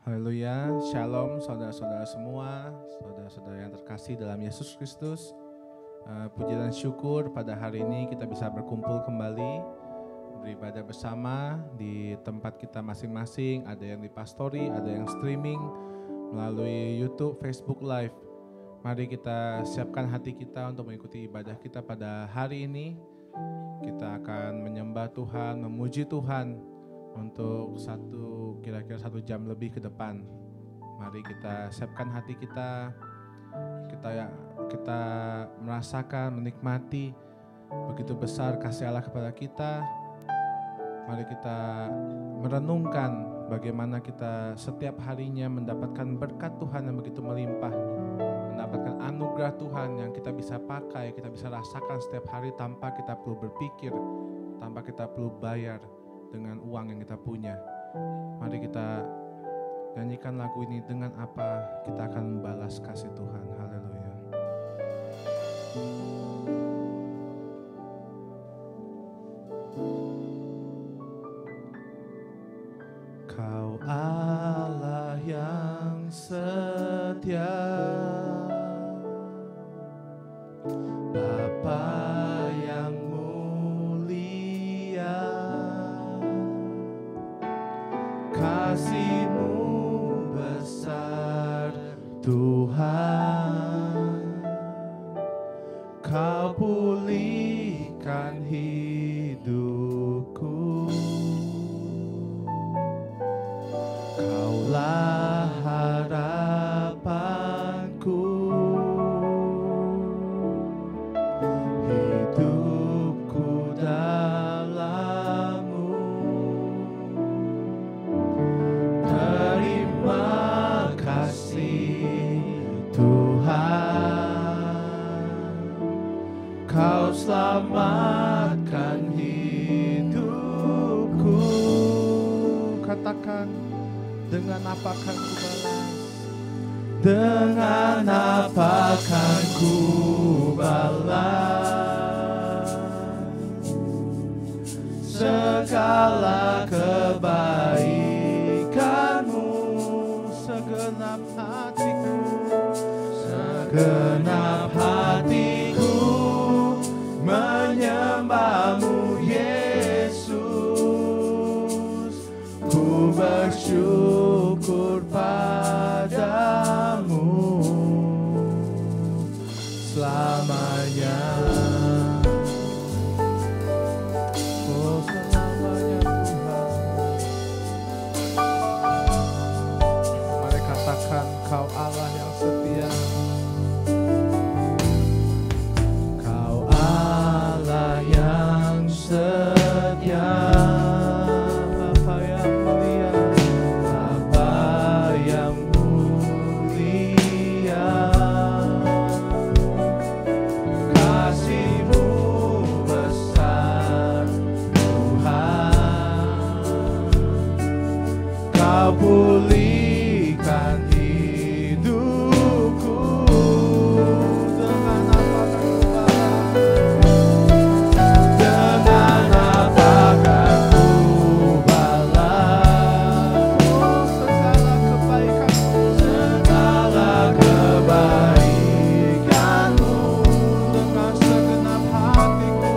Haleluya, shalom saudara-saudara semua, saudara-saudara yang terkasih dalam Yesus Kristus. Puji dan syukur pada hari ini kita bisa berkumpul kembali, beribadah bersama di tempat kita masing-masing. Ada yang di pastori, ada yang streaming melalui YouTube, Facebook Live. Mari kita siapkan hati kita untuk mengikuti ibadah kita pada hari ini. Kita akan menyembah Tuhan, memuji Tuhan untuk kira-kira satu jam lebih ke depan. Mari kita siapkan hati kita, kita merasakan, menikmati begitu besar kasih Allah kepada kita. Mari kita merenungkan bagaimana kita setiap harinya mendapatkan berkat Tuhan yang begitu melimpah, mendapatkan anugerah Tuhan yang kita bisa pakai, kita bisa rasakan setiap hari tanpa kita perlu berpikir, tanpa kita perlu bayar dengan uang yang kita punya. Mari kita nyanyikan lagu ini, dengan apa kita akan membalas kasih Tuhan. Haleluya. Kau Allah yang setia, Bapa yang mulia, kasih-Mu besar Tuhan. Kau pulihkan hidupku, Kaulah harapanku, hidupku dalam-Mu. Terima kasih Tuhan, Kau selamatkan hidupku. Katakan, dengan apa akan ku balas? Dengan apa akan ku balas segala kebaikan-Mu? Segenap hatiku, segenap hatiku menyembah-Mu Yesus. Ku bersyukur padamu selamanya. Oh, selamanya Tuhan. Mari katakan, Kau Allah yang setia. Kau Allah yang setia, pulihkan hidupku. Dengan apa akan ku balas? Dengan apa akan ku balas segala kebaikan-Mu? Segala kebaikan-Mu. Dengan segenap hatiku,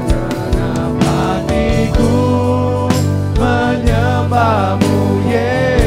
segenap hatiku menyembah-Mu Yesus.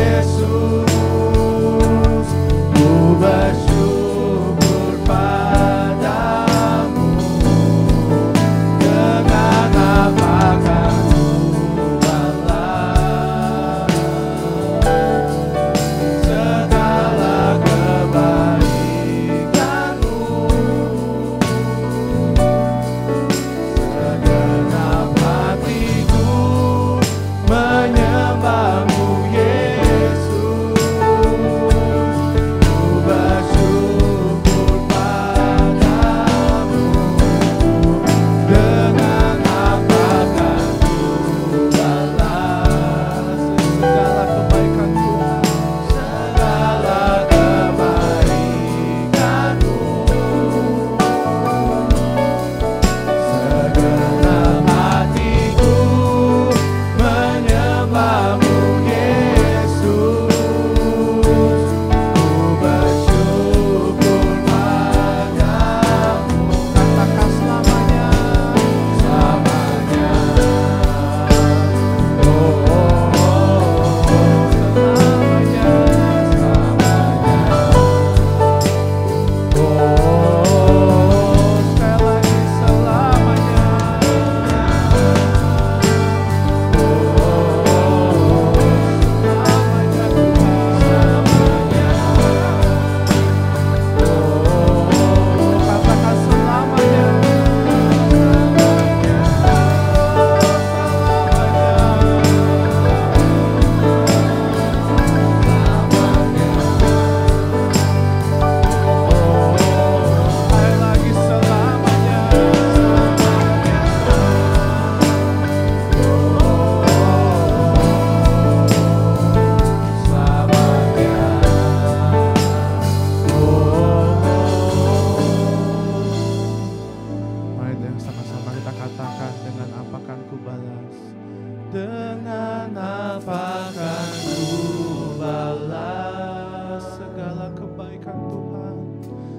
Dengan apa kan ku balas segala kebaikan Tuhan,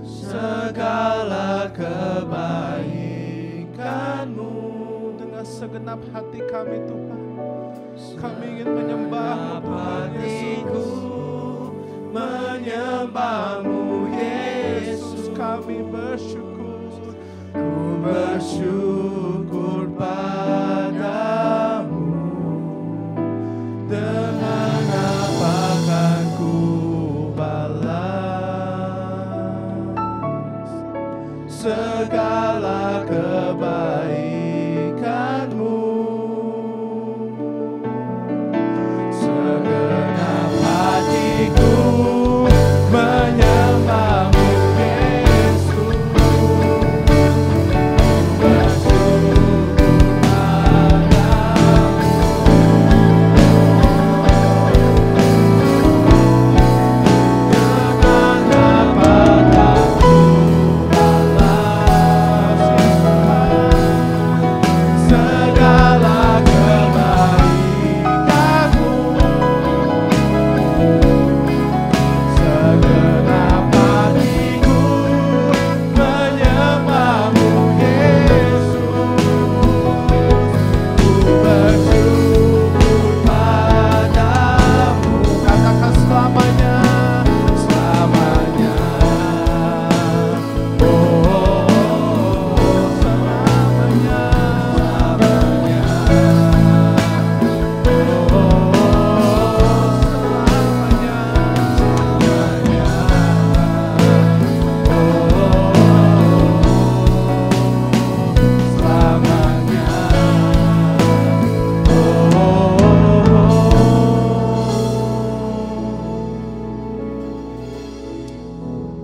segala kebaikan-Mu. Dengan segenap hati kami Tuhan, kami ingin menyembah-Mu Tuhan Yesus, menyembah-Mu Yesus. Kami bersyukur, ku bersyukur padamu. Dengan apa kan ku balas segala kebaikan-Mu. Segenap hatiku menyembah-Mu Yesus, bersyukur padamu. Dengan apa kan ku balas segala kebaikan-Mu. Segenap hatiku menyembah-Mu Yesus, ku bersyukur padamu. Katakan selamanya, selamanya. Oh, selamanya, selamanya. Oh, selamanya, selamanya.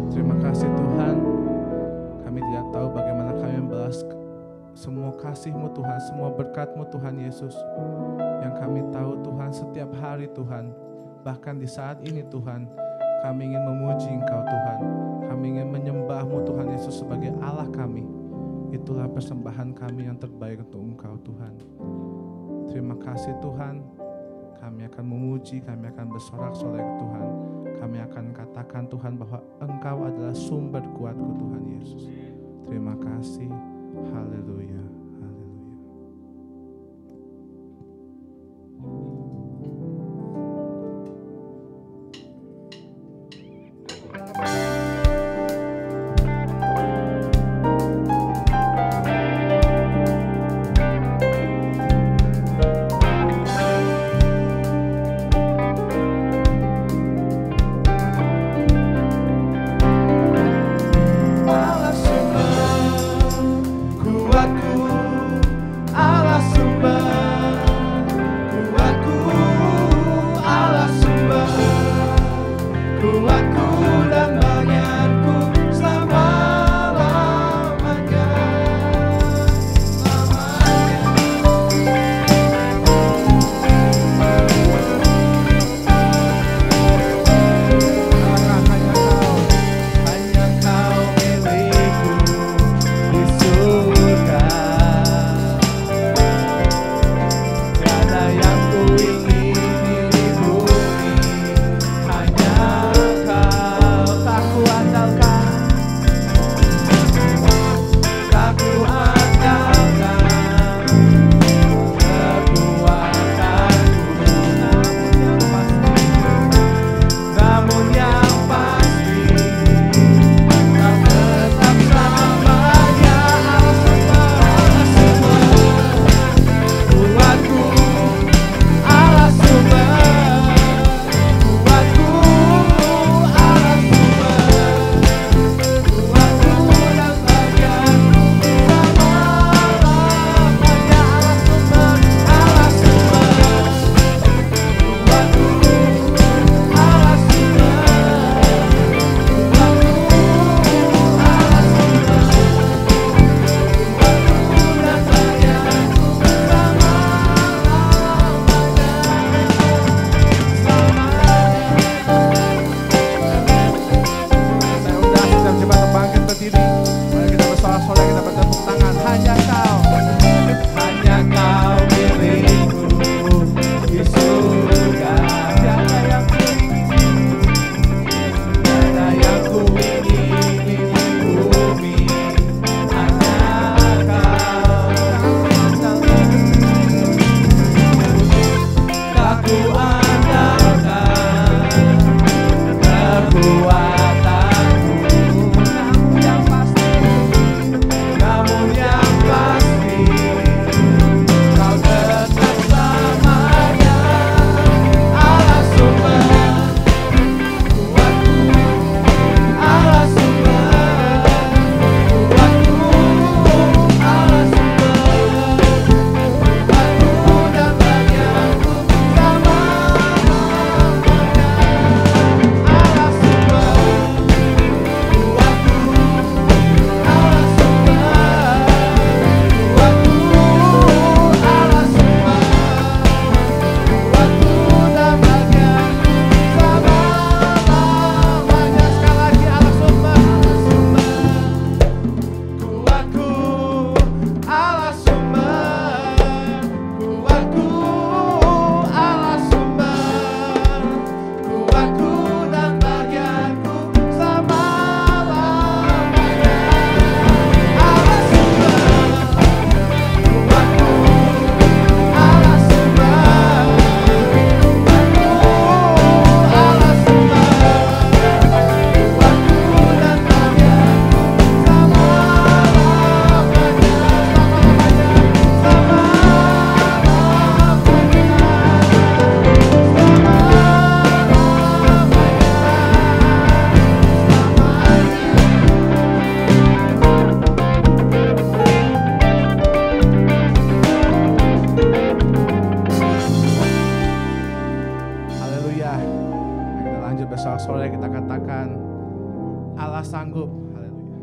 Terima kasih Tuhan, kami tidak tahu bagaimana kami membalas semua kasih-Mu Tuhan, semua berkat-Mu Tuhan Yesus. Yang kami tahu Tuhan, setiap hari Tuhan, bahkan di saat ini Tuhan, kami ingin memuji Engkau Tuhan. Kami ingin menyembah-Mu Tuhan Yesus sebagai Allah kami. Itulah persembahan kami yang terbaik untuk Engkau Tuhan. Terima kasih Tuhan, kami akan memuji, kami akan bersorak-sorai ke Tuhan. Kami akan katakan Tuhan bahwa Engkau adalah sumber kuatku Tuhan Yesus. Terima kasih. Haleluya. Haleluya. Allah sumber kuatku bersorak kita katakan, Allah sanggup. Haleluya.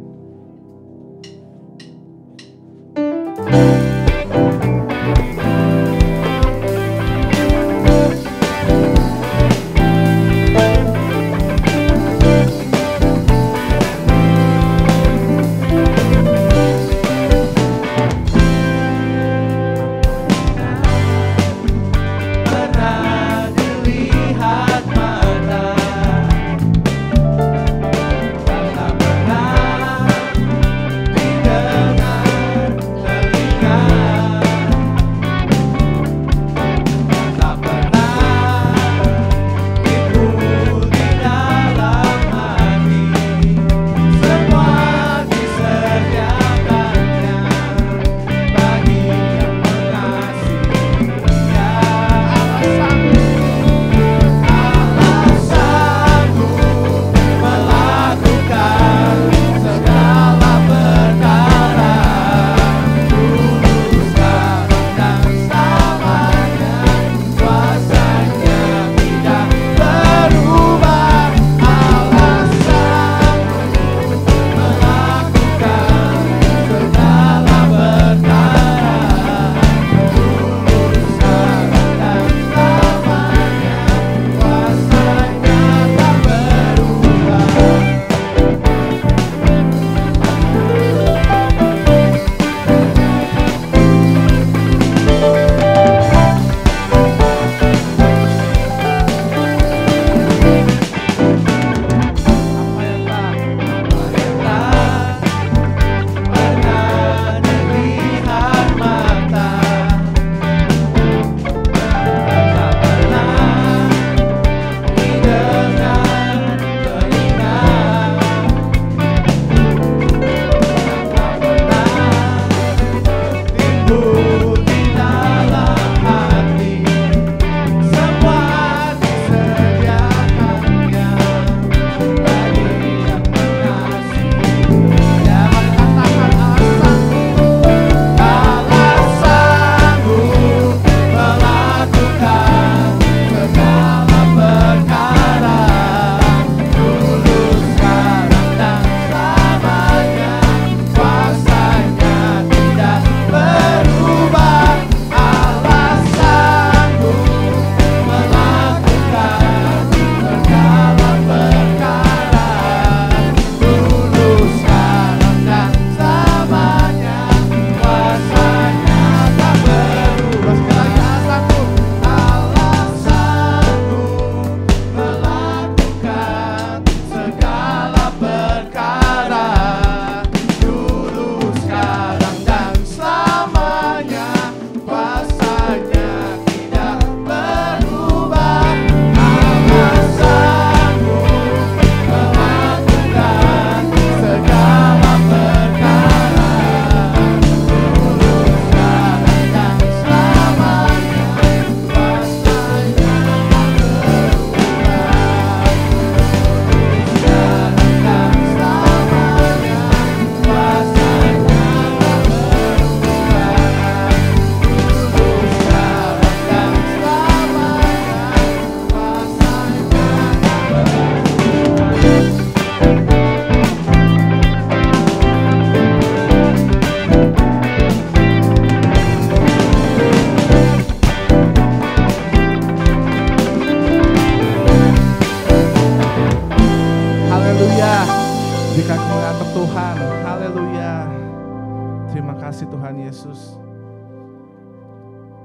kasih Tuhan Yesus.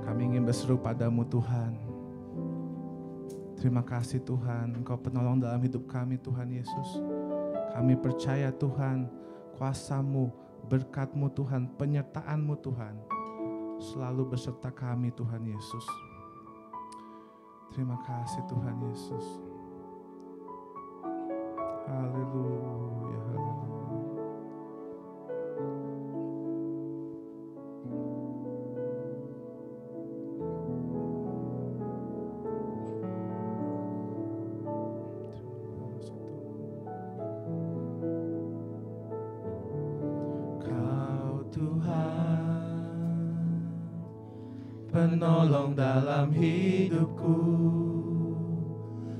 Kami ingin berseru padamu Tuhan. Terima kasih Tuhan, Engkau penolong dalam hidup kami Tuhan Yesus. Kami percaya Tuhan, kuasa-Mu, berkat-Mu Tuhan, penyertaan-Mu Tuhan, selalu beserta kami Tuhan Yesus. Terima kasih Tuhan Yesus. Haleluya, haleluya. Penolong dalam hidupku,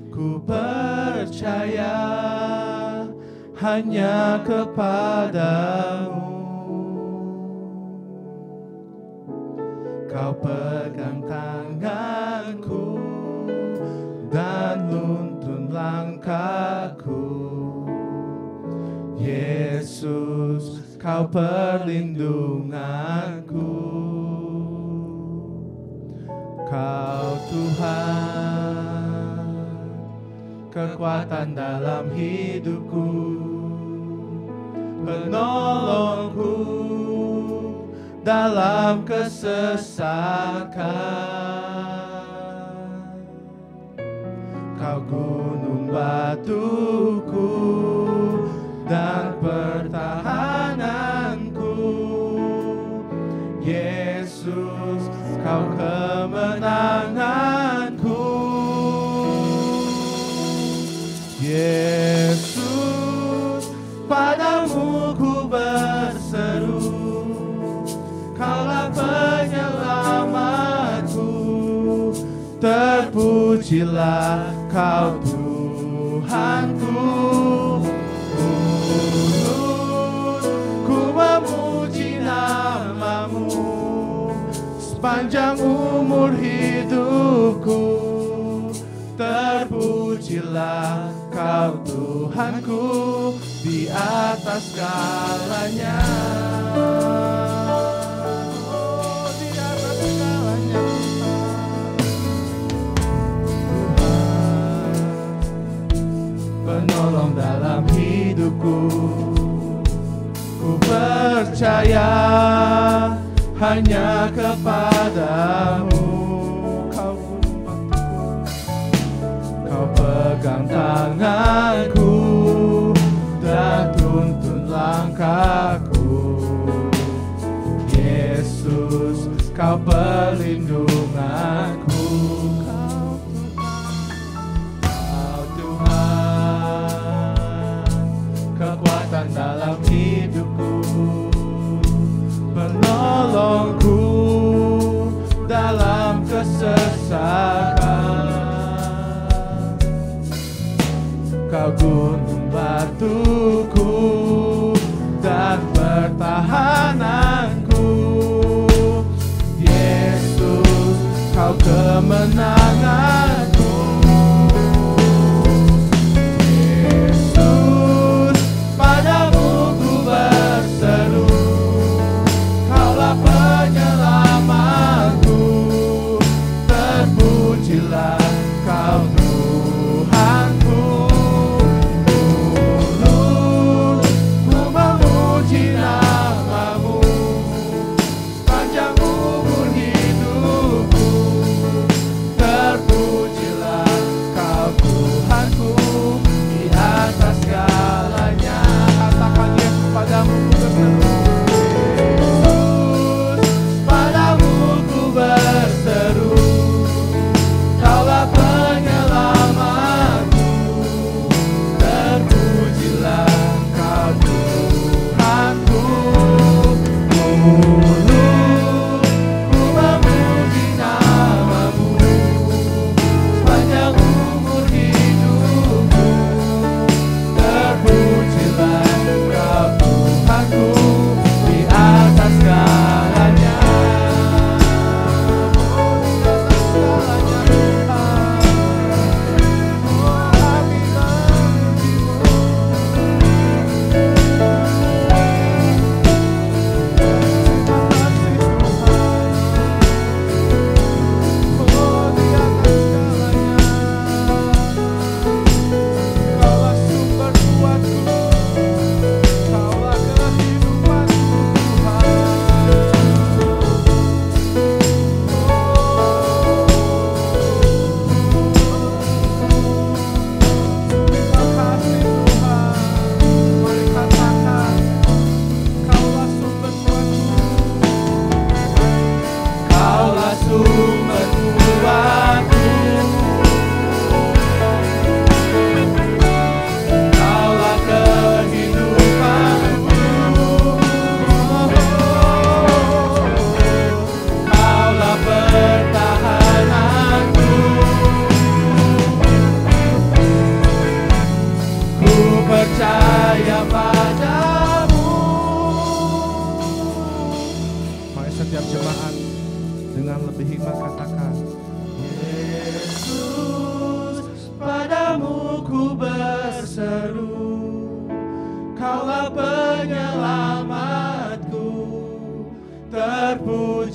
ku percaya hanya kepadamu. Kau pegang tanganku dan nuntun langkahku. Yesus, kau perlindunganku. Kau Tuhan, kekuatan dalam hidupku, penolongku dalam kesesakan. Kau gunung batuku dan pertahananku. Yesus, kau kemenanganku. Yesus, padamu ku berseru, Kaulah penyelamatku. Terpujilah Kau Tuhanku. Ku memuji namamu sepanjang umur hidupku. Terpujilah Kau Tuhanku di atas segalanya. Di atas segalanya Tuhan, penolong dalam hidupku. Ku percaya hanya kepadamu. Kau pegang tanganku dan tuntun langkahku. Yesus, kau perlindunganku. Kau Tuhan, kekuatan dalam hidupku, penolongku dalam kesesakan. Kau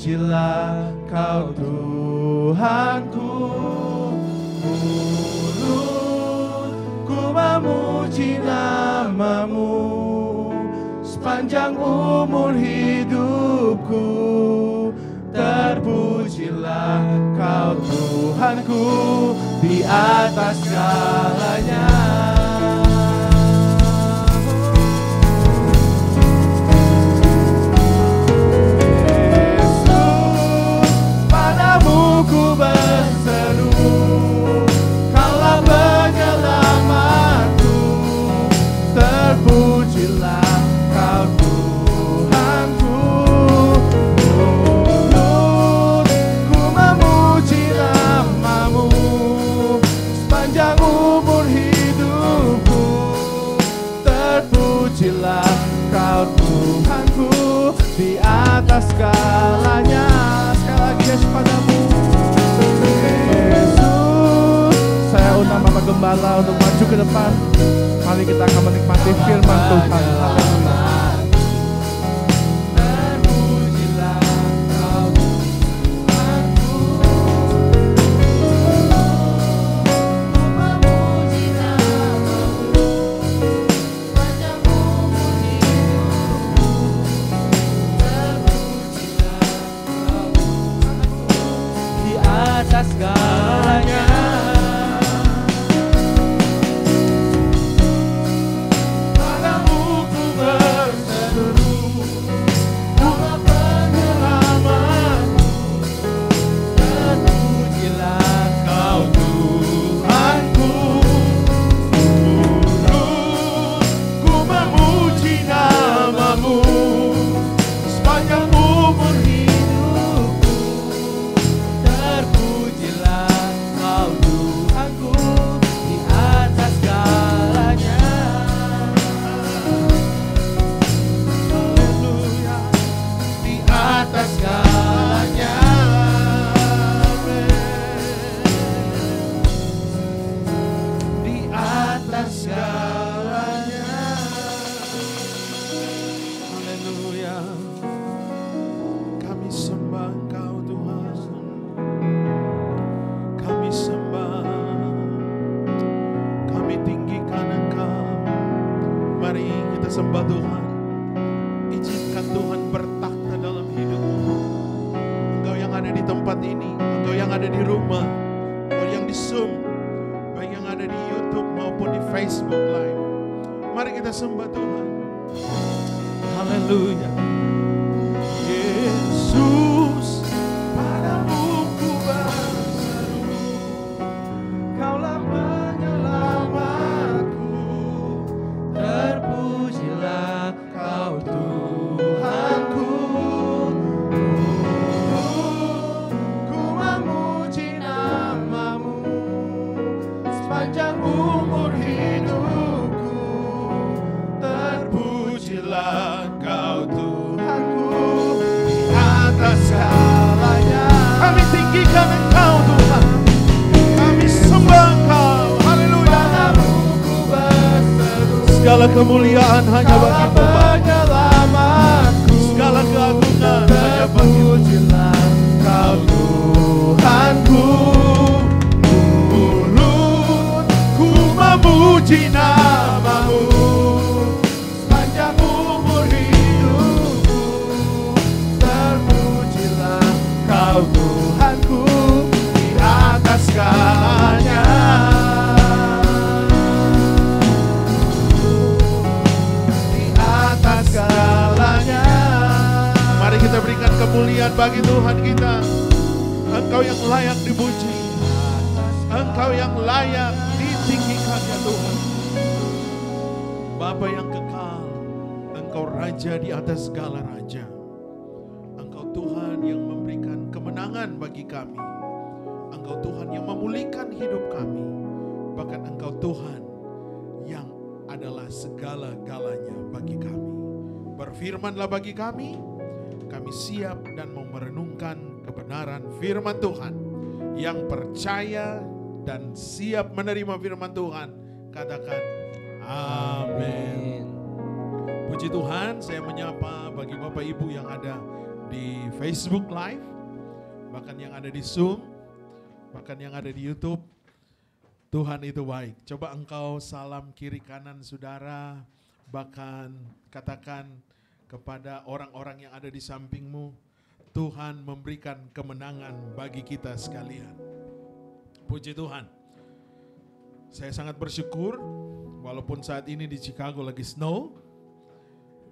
Terpujilah Kau Tuhanku, mulutku memuji nama-Mu sepanjang umur hidupku. Terpujilah Kau Tuhanku di atas segalanya. Ku berseru, Kaulah penyelamatku. Terpujilah Kau Tuhanku, mulutku memuji nama-Mu sepanjang umur hidupku. Terpujilah Kau Tuhanku di atas segalanya. Sekali lagi Yesus padamu. Saya undang Bapak Gembala untuk maju ke depan. Mari kita akan menikmati firman Tuhan. Di atas segalanya. Sembah Tuhan, izinkan Tuhan bertakhta dalam hidupmu. Engkau yang ada di tempat ini, engkau yang ada di rumah, engkau yang di Zoom, baik yang ada di YouTube maupun di Facebook Live. Mari kita sembah Tuhan. Haleluya. Yesus, padamu ku berseru, Kaulah penyelamatku. Terpujilah Kau Tuhanku, ku memuji nama-Mu sepanjang umur hidupku. Terpujilah Kau Tuhanku di atas segalanya. Kami tinggikan Engkau Tuhan, kami sembah Engkau. Haleluya. Segala kemuliaan hanya bagi-Mu, segala keagungan hanya bagi-Mu. Kau Tuhanku, mulutku memuji nama-Mu sepanjang umur hidupku. Terpujilah Kau Tuhanku di atas segalanya. Mari kita berikan kemuliaan bagi Tuhan kita. Engkau yang layak dipuji, Engkau yang layak ditinggikan ya Tuhan. Bapa yang kekal, Engkau Raja di atas segala raja. Engkau Tuhan yang memberikan kemenangan bagi kami. Engkau Tuhan yang memulihkan hidup kami. Bahkan Engkau Tuhan yang adalah segala-galanya bagi kami. Berfirmanlah bagi kami siap dan mau merenungkan kebenaran firman Tuhan. Yang percaya dan siap menerima firman Tuhan, katakan amin. Puji Tuhan, saya menyapa bagi Bapak Ibu yang ada di Facebook Live, bahkan yang ada di Zoom, bahkan yang ada di YouTube. Tuhan itu baik. Coba engkau salam kiri kanan saudara, bahkan katakan kepada orang-orang yang ada di sampingmu, Tuhan memberikan kemenangan bagi kita sekalian. Puji Tuhan. Saya sangat bersyukur, walaupun saat ini di Chicago lagi snow,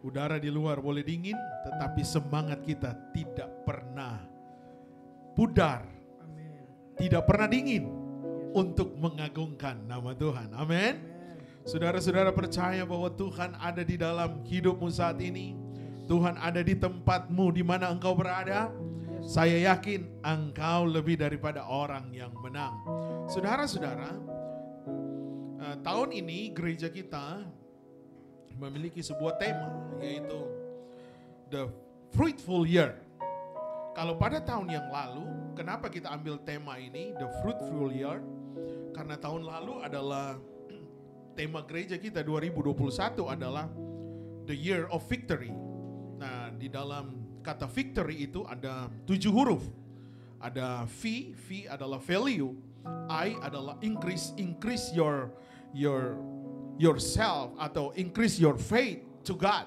udara di luar boleh dingin, tetapi semangat kita tidak pernah pudar, tidak pernah dingin untuk mengagungkan nama Tuhan. Amin. Saudara-saudara percaya bahwa Tuhan ada di dalam hidupmu saat ini. Tuhan ada di tempatmu di mana engkau berada. Saya yakin engkau lebih daripada orang yang menang. Saudara-saudara, tahun ini gereja kita memiliki sebuah tema, yaitu The Fruitful Year. Kalau pada tahun yang lalu, kenapa kita ambil tema ini, The Fruitful Year? Karena tahun lalu adalah tema gereja kita 2021 adalah The Year of Victory. Nah, di dalam kata victory itu ada 7 huruf. Ada V adalah value, I adalah increase yourself atau increase your faith to God.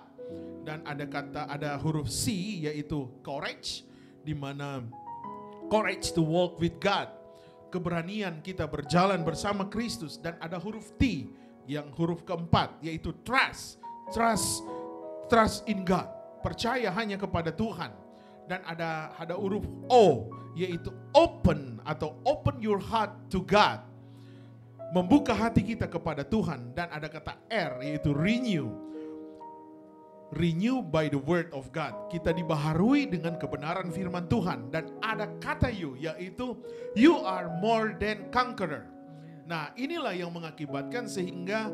Dan ada huruf C yaitu courage, di mana courage to walk with God, keberanian kita berjalan bersama Kristus. Dan ada huruf T yang huruf keempat yaitu trust in God, percaya hanya kepada Tuhan. Dan ada huruf O yaitu open atau open your heart to God, membuka hati kita kepada Tuhan. Dan ada kata R yaitu renew by the word of God, kita dibaharui dengan kebenaran firman Tuhan. Dan ada kata U yaitu you are more than conqueror. Nah, inilah yang mengakibatkan sehingga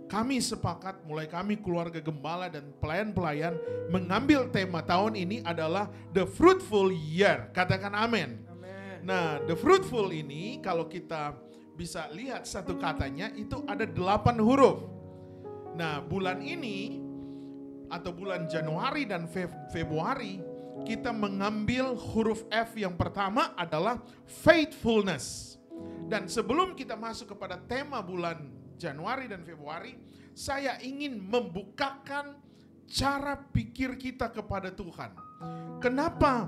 kami sepakat, mulai kami keluarga gembala dan pelayan-pelayan, mengambil tema tahun ini adalah The Fruitful Year. Katakan amin. Nah, The Fruitful ini kalau kita bisa lihat satu katanya itu ada 8 huruf. Nah, bulan ini atau bulan Januari dan Februari kita mengambil huruf F yang pertama adalah faithfulness. Dan sebelum kita masuk kepada tema bulan Januari dan Februari, saya ingin membukakan cara pikir kita kepada Tuhan. Kenapa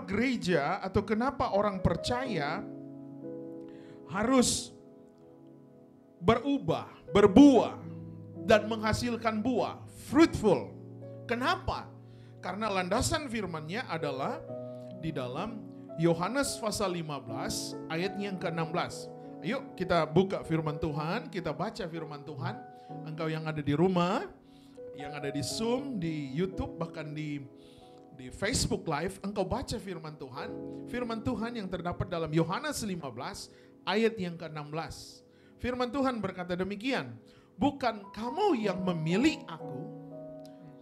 gereja atau kenapa orang percaya harus berubah, berbuah, dan menghasilkan buah, fruitful. Kenapa? Karena landasan firman-Nya adalah di dalam Yohanes pasal 15 ayat yang ke-16. Ayo kita buka firman Tuhan, kita baca firman Tuhan. Engkau yang ada di rumah, yang ada di Zoom, di YouTube, bahkan di Facebook Live, engkau baca firman Tuhan. Firman Tuhan yang terdapat dalam Yohanes 15 ayat yang ke-16. Firman Tuhan berkata demikian, bukan kamu yang memilih aku,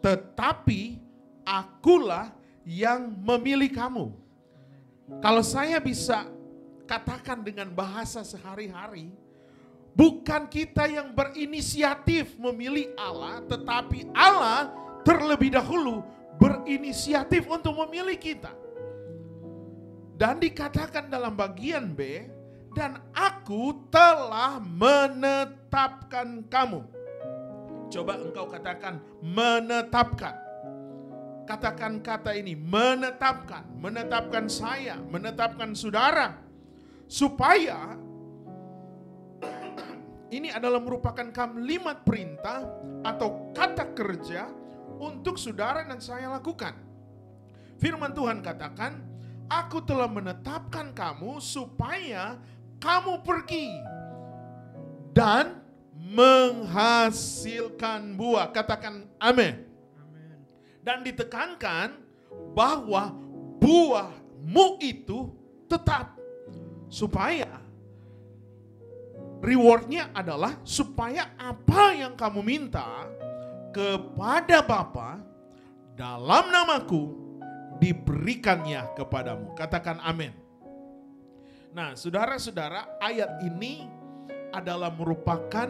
tetapi akulah yang memilih kamu. Kalau saya bisa katakan dengan bahasa sehari-hari, bukan kita yang berinisiatif memilih Allah, tetapi Allah terlebih dahulu berinisiatif untuk memilih kita. Dan dikatakan dalam bagian B, dan aku telah menetapkan kamu. Coba engkau katakan menetapkan. Katakan kata ini, menetapkan saya, menetapkan saudara. Supaya ini adalah merupakan kalimat perintah atau kata kerja untuk saudara dan saya lakukan. Firman Tuhan katakan, aku telah menetapkan kamu supaya kamu pergi dan menghasilkan buah. Katakan amin. Dan ditekankan bahwa buahmu itu tetap. Supaya rewardnya adalah supaya apa yang kamu minta kepada Bapa dalam namaku diberikannya kepadamu. Katakan amin. Nah, saudara-saudara, ayat ini adalah merupakan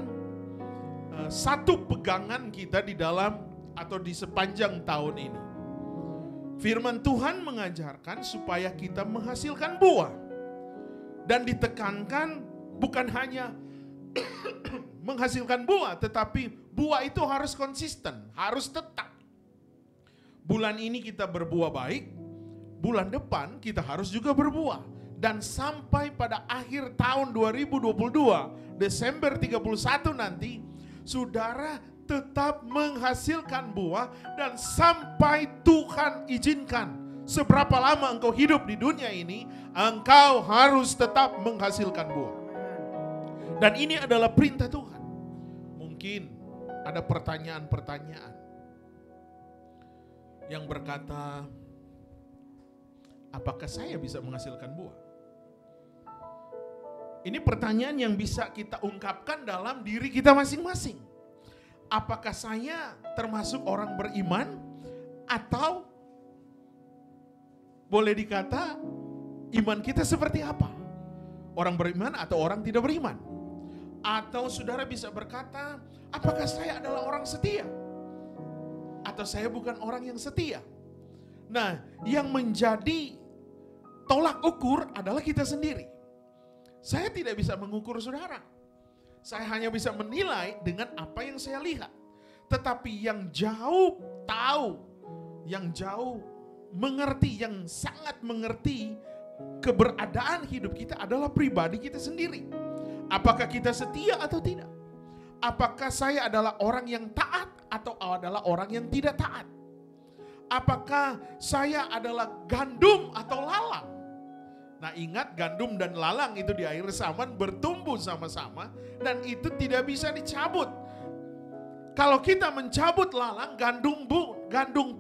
satu pegangan kita di dalam atau di sepanjang tahun ini. Firman Tuhan mengajarkan supaya kita menghasilkan buah. Dan ditekankan bukan hanya menghasilkan buah, tetapi buah itu harus konsisten, harus tetap. Bulan ini kita berbuah baik, bulan depan kita harus juga berbuah. Dan sampai pada akhir tahun 2022, Desember 31 nanti, saudara tetap menghasilkan buah, dan sampai Tuhan izinkan seberapa lama engkau hidup di dunia ini, engkau harus tetap menghasilkan buah. Dan ini adalah perintah Tuhan. Mungkin ada pertanyaan-pertanyaan yang berkata, apakah saya bisa menghasilkan buah? Ini pertanyaan yang bisa kita ungkapkan dalam diri kita masing-masing. Apakah saya termasuk orang beriman, atau boleh dikata iman kita seperti apa? Orang beriman atau orang tidak beriman? Atau saudara bisa berkata, apakah saya adalah orang setia? Atau saya bukan orang yang setia? Nah, yang menjadi tolak ukur adalah kita sendiri. Saya tidak bisa mengukur saudara. Saya hanya bisa menilai dengan apa yang saya lihat. Tetapi yang jauh tahu, yang jauh mengerti, yang sangat mengerti keberadaan hidup kita adalah pribadi kita sendiri. Apakah kita setia atau tidak? Apakah saya adalah orang yang taat atau adalah orang yang tidak taat? Apakah saya adalah gandum atau lalang? Nah, ingat, gandum dan lalang itu di akhir zaman bertumbuh sama-sama dan itu tidak bisa dicabut. Kalau kita mencabut lalang, gandum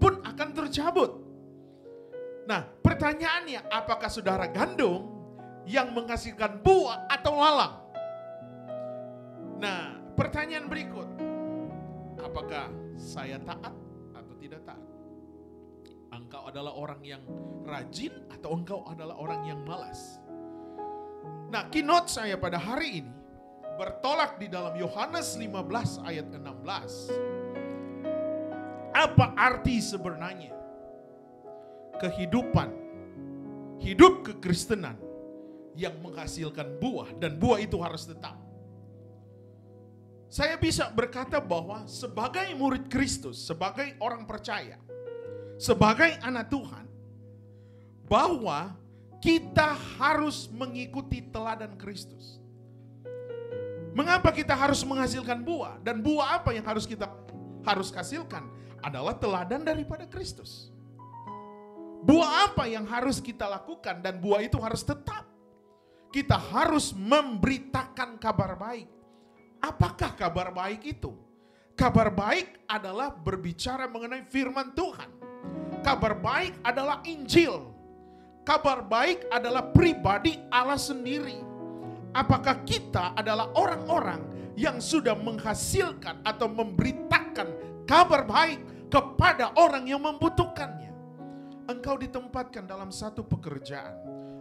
pun akan tercabut. Nah, pertanyaannya, apakah saudara gandum yang menghasilkan buah atau lalang? Nah, pertanyaan berikut, apakah saya taat atau tidak taat? Engkau adalah orang yang rajin atau engkau adalah orang yang malas? Nah, keynote saya pada hari ini bertolak di dalam Yohanes 15 ayat 16. Apa arti sebenarnya kehidupan, hidup kekristenan yang menghasilkan buah, dan buah itu harus tetap? Saya bisa berkata bahwa sebagai murid Kristus, sebagai orang percaya, sebagai anak Tuhan, bahwa kita harus mengikuti teladan Kristus. Mengapa kita harus menghasilkan buah? Dan buah apa yang kita harus hasilkan? Adalah teladan daripada Kristus. Buah apa yang harus kita lakukan? Dan buah itu harus tetap. Kita harus memberitakan kabar baik. Apakah kabar baik itu? Kabar baik adalah berbicara mengenai firman Tuhan. Kabar baik adalah Injil. Kabar baik adalah pribadi Allah sendiri. Apakah kita adalah orang-orang yang sudah menghasilkan atau memberitakan kabar baik kepada orang yang membutuhkannya? Engkau ditempatkan dalam satu pekerjaan.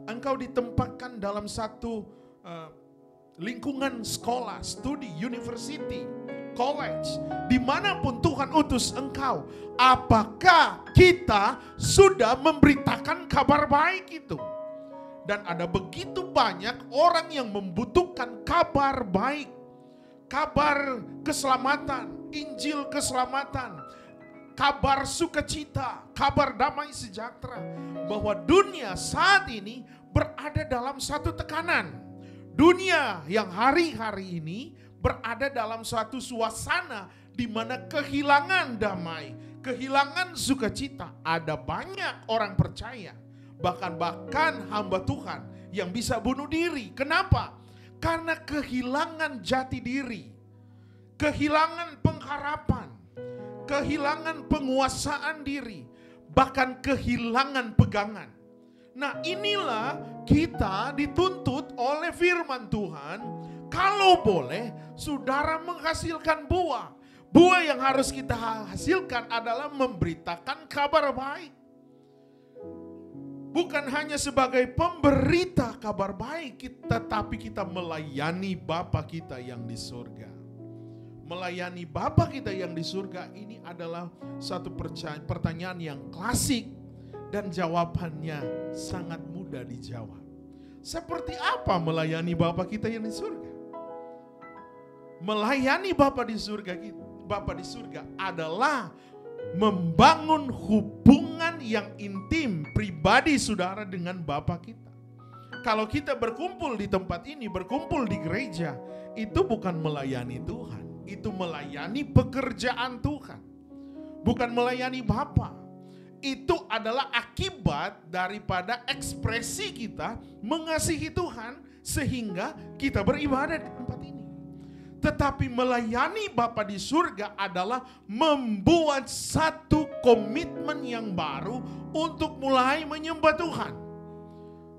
Engkau ditempatkan dalam satu lingkungan sekolah, studi, university, college, dimanapun Tuhan utus engkau. Apakah kita sudah memberitakan kabar baik itu? Dan ada begitu banyak orang yang membutuhkan kabar baik, kabar keselamatan, Injil keselamatan, kabar sukacita, kabar damai sejahtera. Bahwa dunia saat ini berada dalam satu tekanan. Dunia yang hari-hari ini berada dalam suatu suasana di mana kehilangan damai, kehilangan sukacita. Ada banyak orang percaya, bahkan hamba Tuhan yang bisa bunuh diri. Kenapa? Karena kehilangan jati diri, kehilangan pengharapan, kehilangan penguasaan diri, bahkan kehilangan pegangan. Nah, inilah kita dituntut oleh firman Tuhan. Kalau boleh, saudara menghasilkan buah. Buah yang harus kita hasilkan adalah memberitakan kabar baik. Bukan hanya sebagai pemberita kabar baik, tetapi kita melayani Bapa kita yang di surga. Melayani Bapa kita yang di surga ini adalah satu pertanyaan yang klasik Dan jawabannya sangat mudah dijawab. Seperti apa melayani Bapa kita yang di surga? Melayani Bapa di surga adalah membangun hubungan yang intim pribadi saudara dengan Bapa kita. Kalau kita berkumpul di tempat ini, berkumpul di gereja, itu bukan melayani Tuhan, itu melayani pekerjaan Tuhan. Bukan melayani Bapa. Itu adalah akibat daripada ekspresi kita mengasihi Tuhan sehingga kita beribadah di tempat ini. Tetapi melayani Bapa di surga adalah membuat satu komitmen yang baru untuk mulai menyembah Tuhan.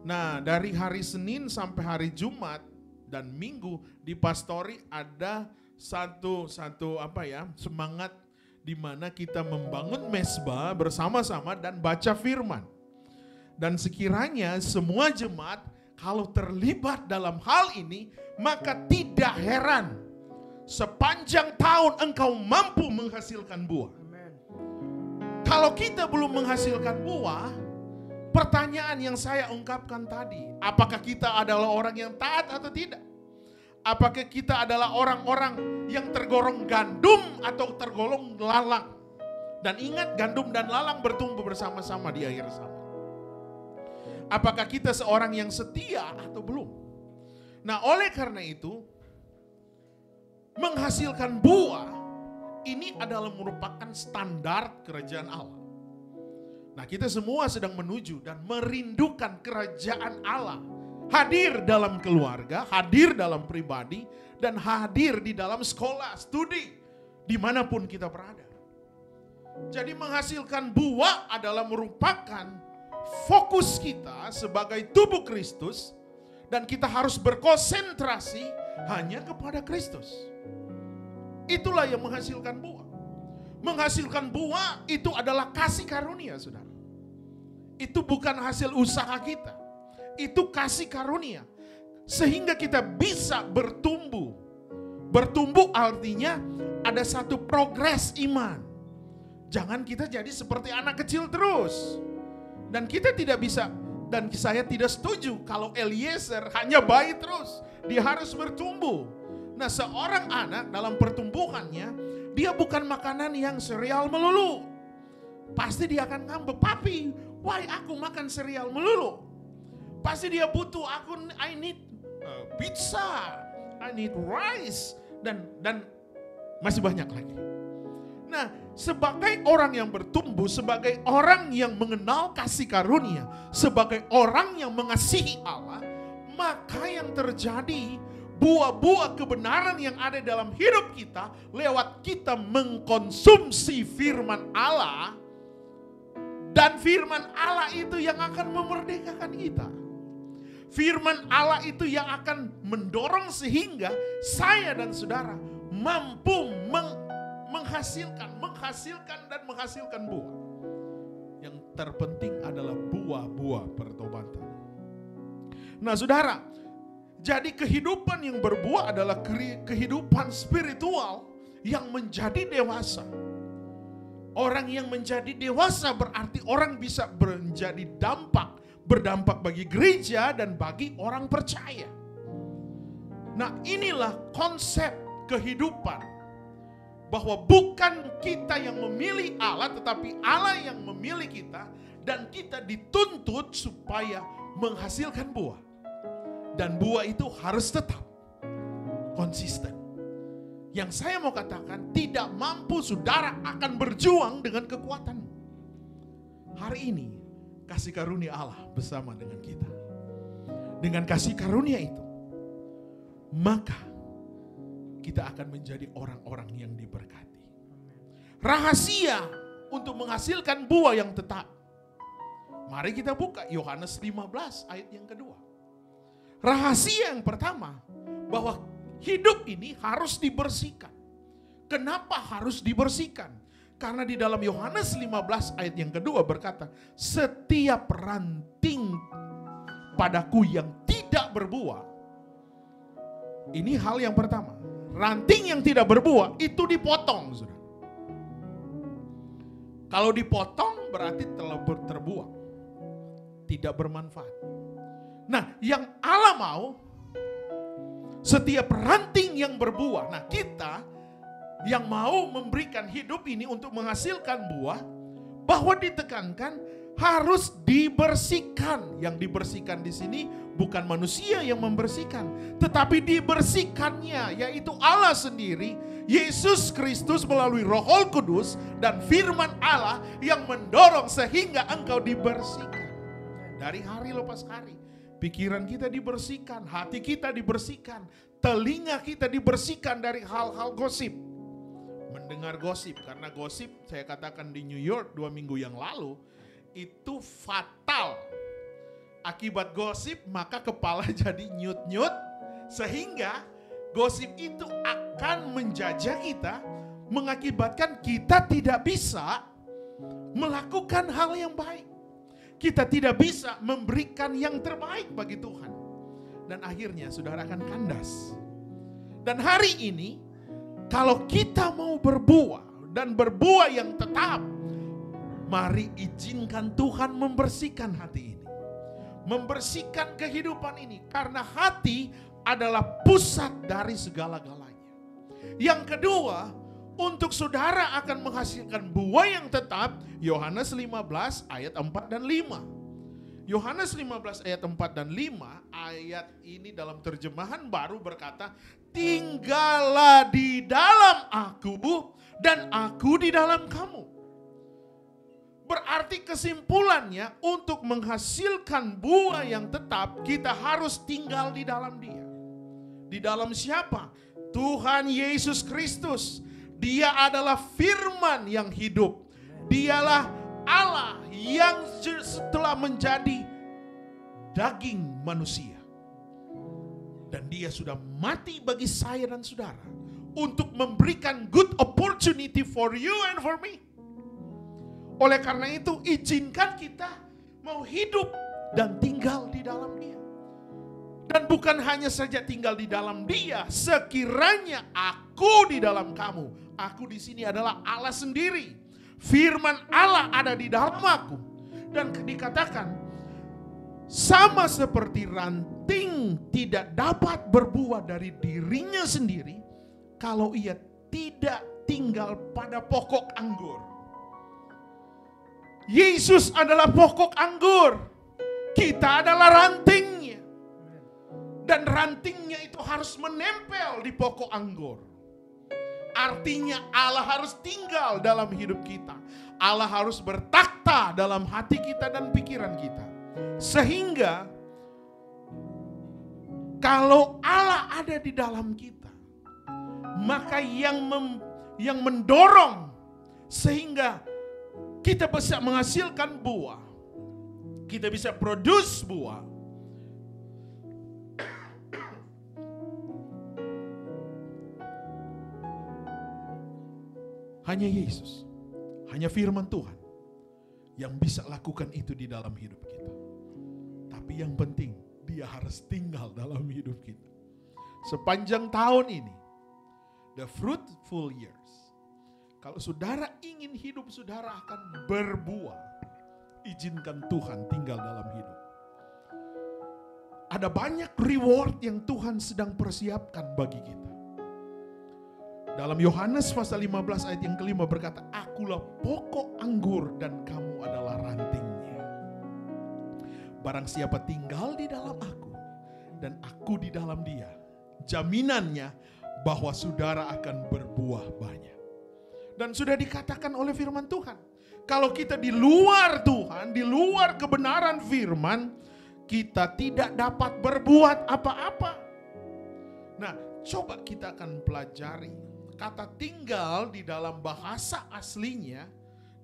Nah, dari hari Senin sampai hari Jumat dan Minggu di pastori ada satu semangat di mana kita membangun mesbah bersama-sama dan baca firman. Dan sekiranya semua jemaat kalau terlibat dalam hal ini, maka tidak heran sepanjang tahun engkau mampu menghasilkan buah. Kalau kita belum menghasilkan buah, pertanyaan yang saya ungkapkan tadi, apakah kita adalah orang yang taat atau tidak? Apakah kita adalah orang-orang yang tergolong gandum atau tergolong lalang? Dan ingat, gandum dan lalang bertumbuh bersama-sama di akhir zaman. Apakah kita seorang yang setia atau belum? Nah, oleh karena itu, menghasilkan buah ini adalah merupakan standar kerajaan Allah. Nah, kita semua sedang menuju dan merindukan kerajaan Allah. Hadir dalam keluarga, hadir dalam pribadi, dan hadir di dalam sekolah, studi, dimanapun kita berada. Jadi menghasilkan buah adalah merupakan fokus kita sebagai tubuh Kristus, dan kita harus berkonsentrasi hanya kepada Kristus. Itulah yang menghasilkan buah. Menghasilkan buah itu adalah kasih karunia, saudara. Itu bukan hasil usaha kita. Itu kasih karunia. Sehingga kita bisa bertumbuh. Bertumbuh artinya ada satu progres iman. Jangan kita jadi seperti anak kecil terus. Dan kita tidak bisa, dan saya tidak setuju kalau Eliezer hanya bayi terus. Dia harus bertumbuh. Nah, seorang anak dalam pertumbuhannya, dia bukan makanan yang sereal melulu. Pasti dia akan ngambek, "Papi, why aku makan sereal melulu?" Pasti dia butuh, I need pizza, I need rice, dan masih banyak lagi. Nah, sebagai orang yang bertumbuh, sebagai orang yang mengenal kasih karunia, sebagai orang yang mengasihi Allah, maka yang terjadi, buah-buah kebenaran yang ada dalam hidup kita, lewat kita mengkonsumsi firman Allah, dan firman Allah itu yang akan memerdekakan kita. Firman Allah itu yang akan mendorong sehingga saya dan saudara mampu menghasilkan buah. Yang terpenting adalah buah-buah pertobatan. Nah, saudara, jadi kehidupan yang berbuah adalah kehidupan spiritual yang menjadi dewasa. Orang yang menjadi dewasa berarti orang bisa menjadi berdampak bagi gereja dan bagi orang percaya. Nah, inilah konsep kehidupan, bahwa bukan kita yang memilih Allah, tetapi Allah yang memilih kita, dan kita dituntut supaya menghasilkan buah. Dan buah itu harus tetap konsisten. Yang saya mau katakan, tidak mampu saudara akan berjuang dengan kekuatanmu. Hari ini kasih karunia Allah bersama dengan kita. Dengan kasih karunia itu, maka kita akan menjadi orang-orang yang diberkati. Rahasia untuk menghasilkan buah yang tetap. Mari kita buka Yohanes 15 ayat yang kedua. Rahasia yang pertama, bahwa hidup ini harus dibersihkan. Kenapa harus dibersihkan? Karena di dalam Yohanes 15 ayat yang kedua berkata, setiap ranting padaku yang tidak berbuah. Ini hal yang pertama. Ranting yang tidak berbuah itu dipotong, saudara. Kalau dipotong berarti telah terbuang. tidak bermanfaat. Nah, yang Allah mau, setiap ranting yang berbuah. Nah, kita yang mau memberikan hidup ini untuk menghasilkan buah, bahwa ditekankan harus dibersihkan. Yang dibersihkan di sini bukan manusia yang membersihkan, tetapi dibersihkannya, yaitu Allah sendiri, Yesus Kristus melalui Roh Kudus dan firman Allah yang mendorong sehingga engkau dibersihkan. Dari hari lepas hari, pikiran kita dibersihkan, hati kita dibersihkan, telinga kita dibersihkan dari hal-hal gosip. Mendengar gosip, karena gosip saya katakan di New York 2 minggu yang lalu, itu fatal. Akibat gosip maka kepala jadi nyut-nyut, sehingga gosip itu akan menjajah kita, mengakibatkan kita tidak bisa melakukan hal yang baik. Kita tidak bisa memberikan yang terbaik bagi Tuhan. Dan akhirnya saudara akan kandas. Dan hari ini, kalau kita mau berbuah dan berbuah yang tetap, mari izinkan Tuhan membersihkan hati ini. Membersihkan kehidupan ini. Karena hati adalah pusat dari segala-galanya. Yang kedua, untuk saudara akan menghasilkan buah yang tetap, Yohanes 15 ayat 4 dan 5. Yohanes 15 ayat 4 dan 5, ayat ini dalam terjemahan baru berkata, tinggallah di dalam aku dan aku di dalam kamu. Berarti kesimpulannya, untuk menghasilkan buah yang tetap, kita harus tinggal di dalam Dia. Di dalam siapa? Tuhan Yesus Kristus. Dia adalah firman yang hidup. Dialah Allah yang setelah menjadi daging manusia. Dan dia sudah mati bagi saya dan saudara, untuk memberikan good opportunity for you and for me. Oleh karena itu, izinkan kita mau hidup dan tinggal di dalam Dia. Dan bukan hanya saja tinggal di dalam Dia, sekiranya aku di dalam kamu. Aku di sini adalah Allah sendiri. Firman Allah ada di dalam aku. Dan dikatakan, sama seperti ranting tidak dapat berbuah dari dirinya sendiri kalau ia tidak tinggal pada pokok anggur. Yesus adalah pokok anggur. Kita adalah rantingnya. Dan rantingnya itu harus menempel di pokok anggur. Artinya Allah harus tinggal dalam hidup kita. Allah harus bertakhta dalam hati kita dan pikiran kita. Sehingga kalau Allah ada di dalam kita, maka yang mendorong sehingga kita bisa menghasilkan buah, kita bisa produce buah, hanya Yesus, hanya firman Tuhan yang bisa lakukan itu di dalam hidup kita. Tapi yang penting, Dia harus tinggal dalam hidup kita. Sepanjang tahun ini, the fruitful years, kalau saudara ingin hidup saudara akan berbuah, izinkan Tuhan tinggal dalam hidup. Ada banyak reward yang Tuhan sedang persiapkan bagi kita. Dalam Yohanes pasal 15 ayat yang kelima berkata, akulah pokok anggur dan kamu adalah rantingnya. Barang siapa tinggal di dalam aku dan aku di dalam dia, jaminannya bahwa saudara akan berbuah banyak. Dan sudah dikatakan oleh firman Tuhan, kalau kita di luar Tuhan, di luar kebenaran firman, kita tidak dapat berbuat apa-apa. Nah, coba kita akan pelajari. Kata tinggal di dalam bahasa aslinya,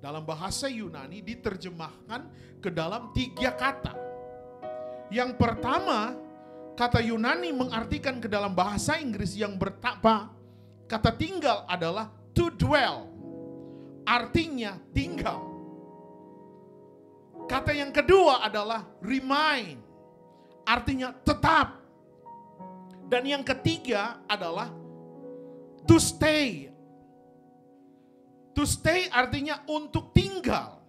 dalam bahasa Yunani diterjemahkan ke dalam 3 kata. Yang pertama, kata Yunani mengartikan ke dalam bahasa Inggris yang bertapa. Kata tinggal adalah to dwell, artinya tinggal. Kata yang kedua adalah remain, artinya tetap. Dan yang ketiga adalah to stay. To stay artinya untuk tinggal.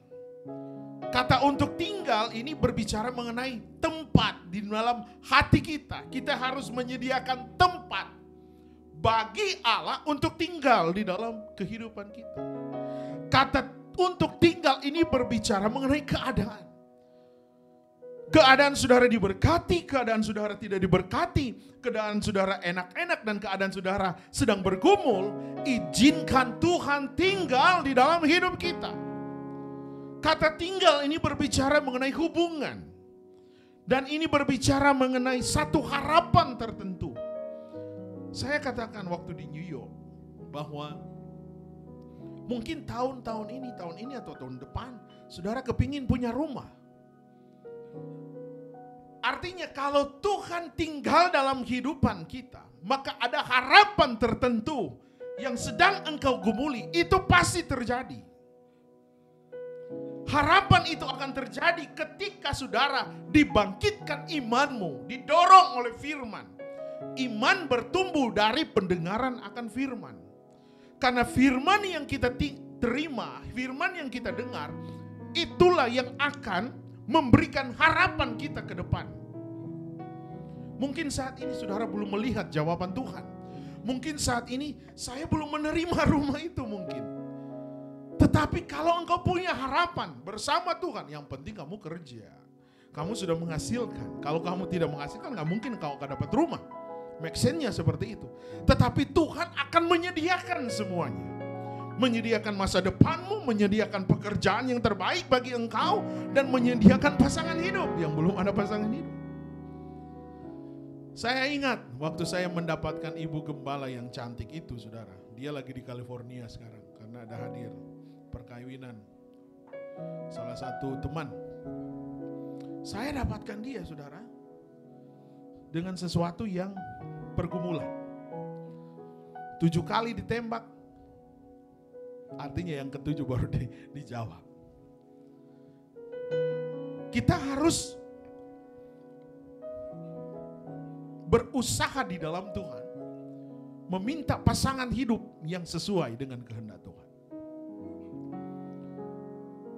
Kata untuk tinggal ini berbicara mengenai tempat di dalam hati kita. Kita harus menyediakan tempat bagi Allah untuk tinggal di dalam kehidupan kita. Kata untuk tinggal ini berbicara mengenai keadaan. Keadaan saudara diberkati, keadaan saudara tidak diberkati, keadaan saudara enak-enak dan keadaan saudara sedang bergumul, izinkan Tuhan tinggal di dalam hidup kita. Kata tinggal ini berbicara mengenai hubungan. Dan ini berbicara mengenai satu harapan tertentu. Saya katakan waktu di New York bahwa mungkin tahun ini atau tahun depan, saudara kepingin punya rumah. Artinya kalau Tuhan tinggal dalam kehidupan kita, maka ada harapan tertentu yang sedang engkau gumuli, itu pasti terjadi. Harapan itu akan terjadi ketika saudara dibangkitkan imanmu, didorong oleh firman. Iman bertumbuh dari pendengaran akan firman. Karena firman yang kita terima, firman yang kita dengar, itulah yang akan memberikan harapan kita ke depan. Mungkin saat ini saudara belum melihat jawaban Tuhan. Mungkin saat ini saya belum menerima rumah itu mungkin. Tetapi kalau engkau punya harapan bersama Tuhan, yang penting kamu kerja. Kamu sudah menghasilkan. Kalau kamu tidak menghasilkan, nggak mungkin kau akan dapat rumah. Make sense-nya seperti itu. Tetapi Tuhan akan menyediakan semuanya. Menyediakan masa depanmu, menyediakan pekerjaan yang terbaik bagi engkau, dan menyediakan pasangan hidup yang belum ada pasangan hidup. Saya ingat waktu saya mendapatkan ibu gembala yang cantik itu, saudara. Dia lagi di California sekarang karena ada hadir perkawinan salah satu teman. Saya dapatkan dia, saudara, dengan sesuatu yang pergumulan. 7 kali ditembak, artinya yang ke-7 baru dijawab. Kita harus berusaha di dalam Tuhan, meminta pasangan hidup yang sesuai dengan kehendak Tuhan.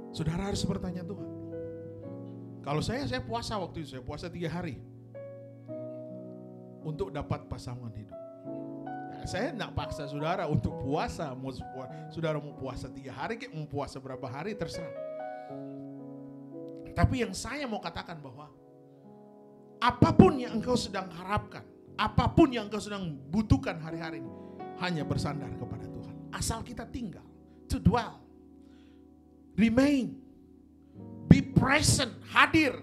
Saudara harus bertanya Tuhan. Kalau saya puasa waktu itu, saya puasa 3 hari untuk dapat pasangan hidup. Saya tidak paksa saudara untuk puasa. Saudara mau puasa 3 hari, mau puasa berapa hari, terserah. Tapi yang saya mau katakan bahwa apapun yang engkau sedang harapkan, apapun yang engkau sedang butuhkan hari-hari ini, hanya bersandar kepada Tuhan. Asal kita tinggal, to dwell, remain, be present, hadir.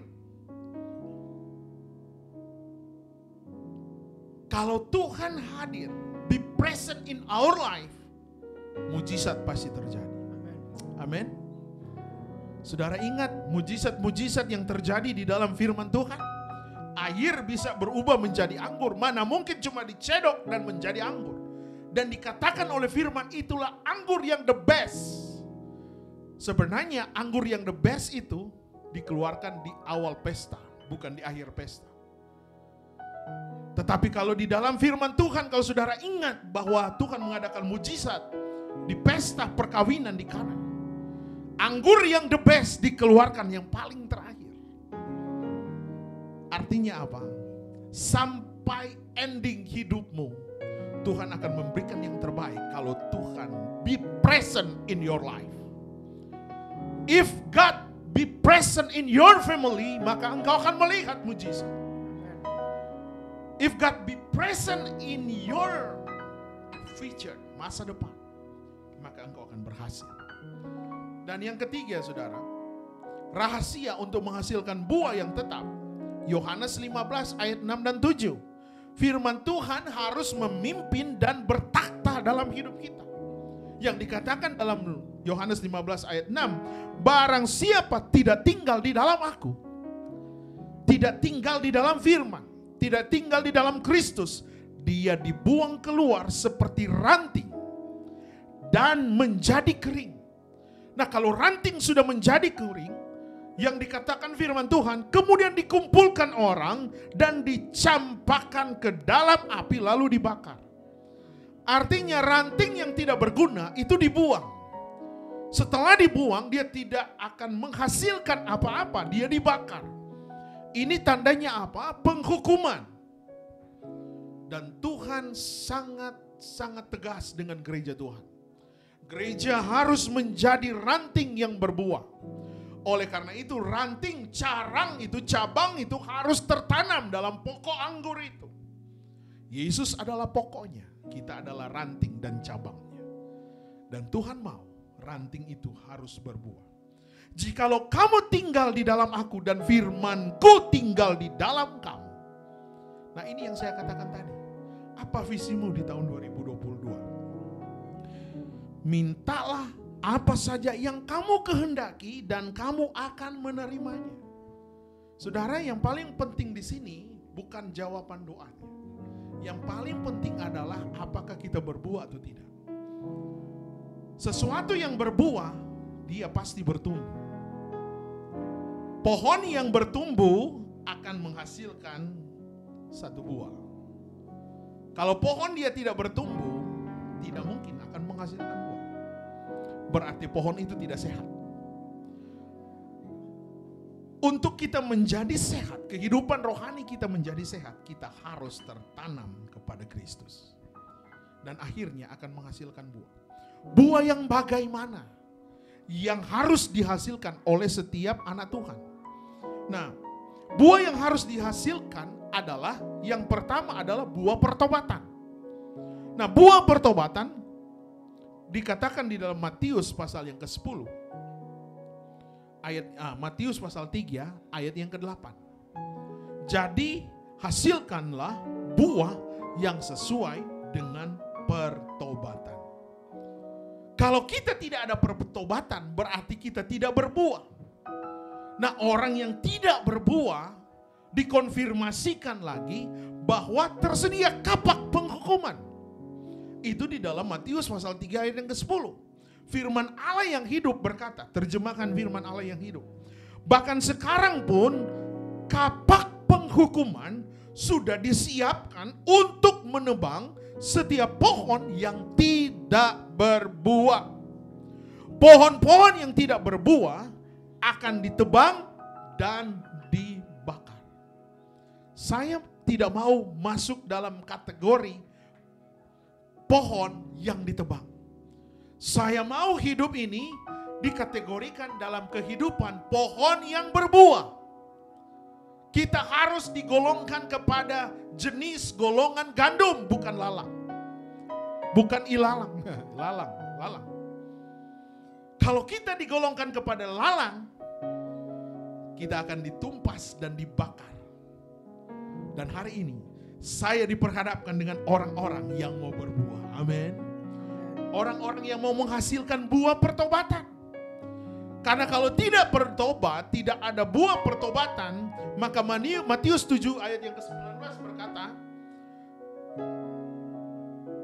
Kalau Tuhan hadir, be present in our life, mujizat pasti terjadi. Amin. Saudara ingat mujizat-mujizat yang terjadi di dalam firman Tuhan? Air bisa berubah menjadi anggur, mana mungkin cuma dicedok dan menjadi anggur. Dan dikatakan oleh firman, itulah anggur yang the best. Sebenarnya anggur yang the best itu dikeluarkan di awal pesta, bukan di akhir pesta. Tetapi kalau di dalam firman Tuhan, kalau saudara ingat bahwa Tuhan mengadakan mujizat di pesta perkawinan di Kana, anggur yang the best dikeluarkan yang paling terakhir. Artinya apa? Sampai ending hidupmu, Tuhan akan memberikan yang terbaik kalau Tuhan be present in your life. If God be present in your family, maka engkau akan melihat mujizat. If God be present in your future, masa depan, maka engkau akan berhasil. Dan yang ketiga, saudara, rahasia untuk menghasilkan buah yang tetap. Yohanes 15 ayat 6 dan 7. Firman Tuhan harus memimpin dan bertakhta dalam hidup kita. Yang dikatakan dalam Yohanes 15 ayat 6, barang siapa tidak tinggal di dalam aku, tidak tinggal di dalam firman, tidak tinggal di dalam Kristus, dia dibuang keluar seperti ranting dan menjadi kering. Nah, kalau ranting sudah menjadi kering, yang dikatakan firman Tuhan, kemudian dikumpulkan orang dan dicampakkan ke dalam api lalu dibakar. Artinya ranting yang tidak berguna itu dibuang. Setelah dibuang, dia tidak akan menghasilkan apa-apa, dia dibakar. Ini tandanya apa? Penghukuman. Dan Tuhan sangat tegas dengan gereja Tuhan. Gereja harus menjadi ranting yang berbuah. Oleh karena itu ranting, carang itu, cabang itu harus tertanam dalam pokok anggur itu. Yesus adalah pokoknya, kita adalah ranting dan cabangnya. Dan Tuhan mau ranting itu harus berbuah. Jikalau kamu tinggal di dalam aku dan firman-Ku tinggal di dalam kamu. Nah, ini yang saya katakan tadi. Apa visimu di tahun 2022? Mintalah apa saja yang kamu kehendaki dan kamu akan menerimanya. Saudara, yang paling penting di sini bukan jawaban doanya. Yang paling penting adalah apakah kita berbuah atau tidak. Sesuatu yang berbuah, dia pasti bertumbuh. Pohon yang bertumbuh akan menghasilkan satu buah. Kalau pohon dia tidak bertumbuh, tidak mungkin akan menghasilkan buah. Berarti pohon itu tidak sehat. Untuk kita menjadi sehat, kehidupan rohani kita menjadi sehat, kita harus tertanam kepada Kristus. Dan akhirnya akan menghasilkan buah. Buah yang bagaimana? Yang harus dihasilkan oleh setiap anak Tuhan. Nah, buah yang harus dihasilkan adalah, yang pertama adalah buah pertobatan. Nah, buah pertobatan dikatakan di dalam Matius pasal yang ke-10. Matius pasal 3 ayat yang ke-8. Jadi hasilkanlah buah yang sesuai dengan pertobatan. Kalau kita tidak ada pertobatan, berarti kita tidak berbuah. Nah, orang yang tidak berbuah dikonfirmasikan lagi bahwa tersedia kapak penghukuman. Itu di dalam Matius pasal 3 ayat yang ke-10. Firman Allah yang hidup berkata, terjemahkan firman Allah yang hidup. Bahkan sekarang pun kapak penghukuman sudah disiapkan untuk menebang setiap pohon yang tidak berbuah. Pohon-pohon yang tidak berbuah akan ditebang dan dibakar. Saya tidak mau masuk dalam kategori pohon yang ditebang. Saya mau hidup ini dikategorikan dalam kehidupan pohon yang berbuah. Kita harus digolongkan kepada jenis golongan gandum, bukan lalang. Bukan ilalang, lalang. Kalau kita digolongkan kepada lalang, kita akan ditumpas dan dibakar. Dan hari ini saya diperhadapkan dengan orang-orang yang mau berbuah. Amin. Orang-orang yang mau menghasilkan buah pertobatan. Karena kalau tidak bertobat, tidak ada buah pertobatan, maka Matius 7 ayat yang ke-19 berkata,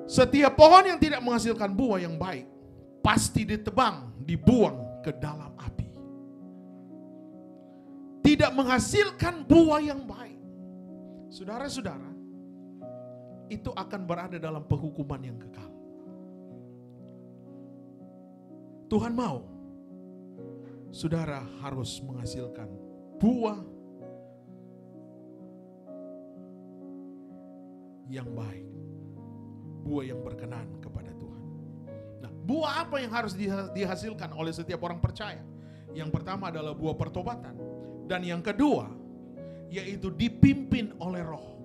setiap pohon yang tidak menghasilkan buah yang baik, pasti ditebang, dibuang ke dalam api. Tidak menghasilkan buah yang baik. Saudara-saudara, itu akan berada dalam penghukuman yang kekal. Tuhan mau saudara harus menghasilkan buah yang baik, buah yang berkenan kepada Tuhan. Nah, buah apa yang harus dihasilkan oleh setiap orang percaya? Yang pertama adalah buah pertobatan, dan yang kedua yaitu dipimpin oleh Roh.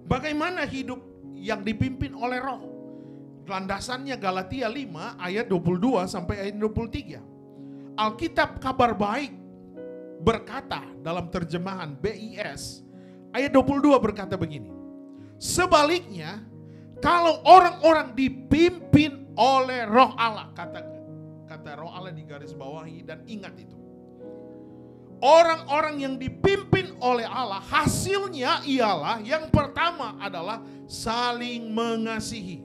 Bagaimana hidup yang dipimpin oleh Roh? Landasannya Galatia 5 ayat 22 sampai ayat 23. Alkitab Kabar Baik berkata dalam terjemahan BIS ayat 22 berkata begini. Sebaliknya, kalau orang-orang dipimpin oleh Roh Allah, kata Roh Allah di garis bawahi dan ingat itu. Orang-orang yang dipimpin oleh Allah, hasilnya ialah yang pertama adalah saling mengasihi.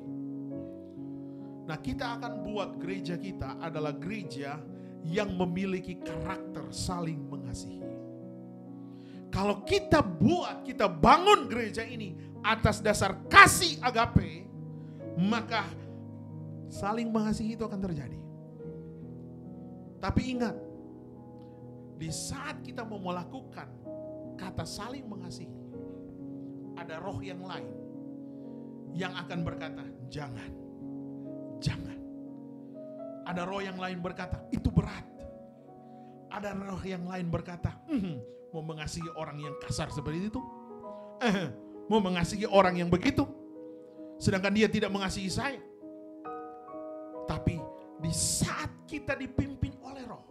Nah, kita akan buat gereja kita adalah gereja yang memiliki karakter saling mengasihi. Kalau kita bangun gereja ini atas dasar kasih agape, maka saling mengasihi itu akan terjadi. Tapi ingat, di saat kita mau melakukan kata saling mengasihi, ada roh yang lain yang akan berkata, jangan. Ada roh yang lain berkata, itu berat. Ada roh yang lain berkata, mau mengasihi orang yang kasar seperti itu? Mau mengasihi orang yang begitu? Sedangkan dia tidak mengasihi saya. Tapi di saat kita dipimpin oleh roh,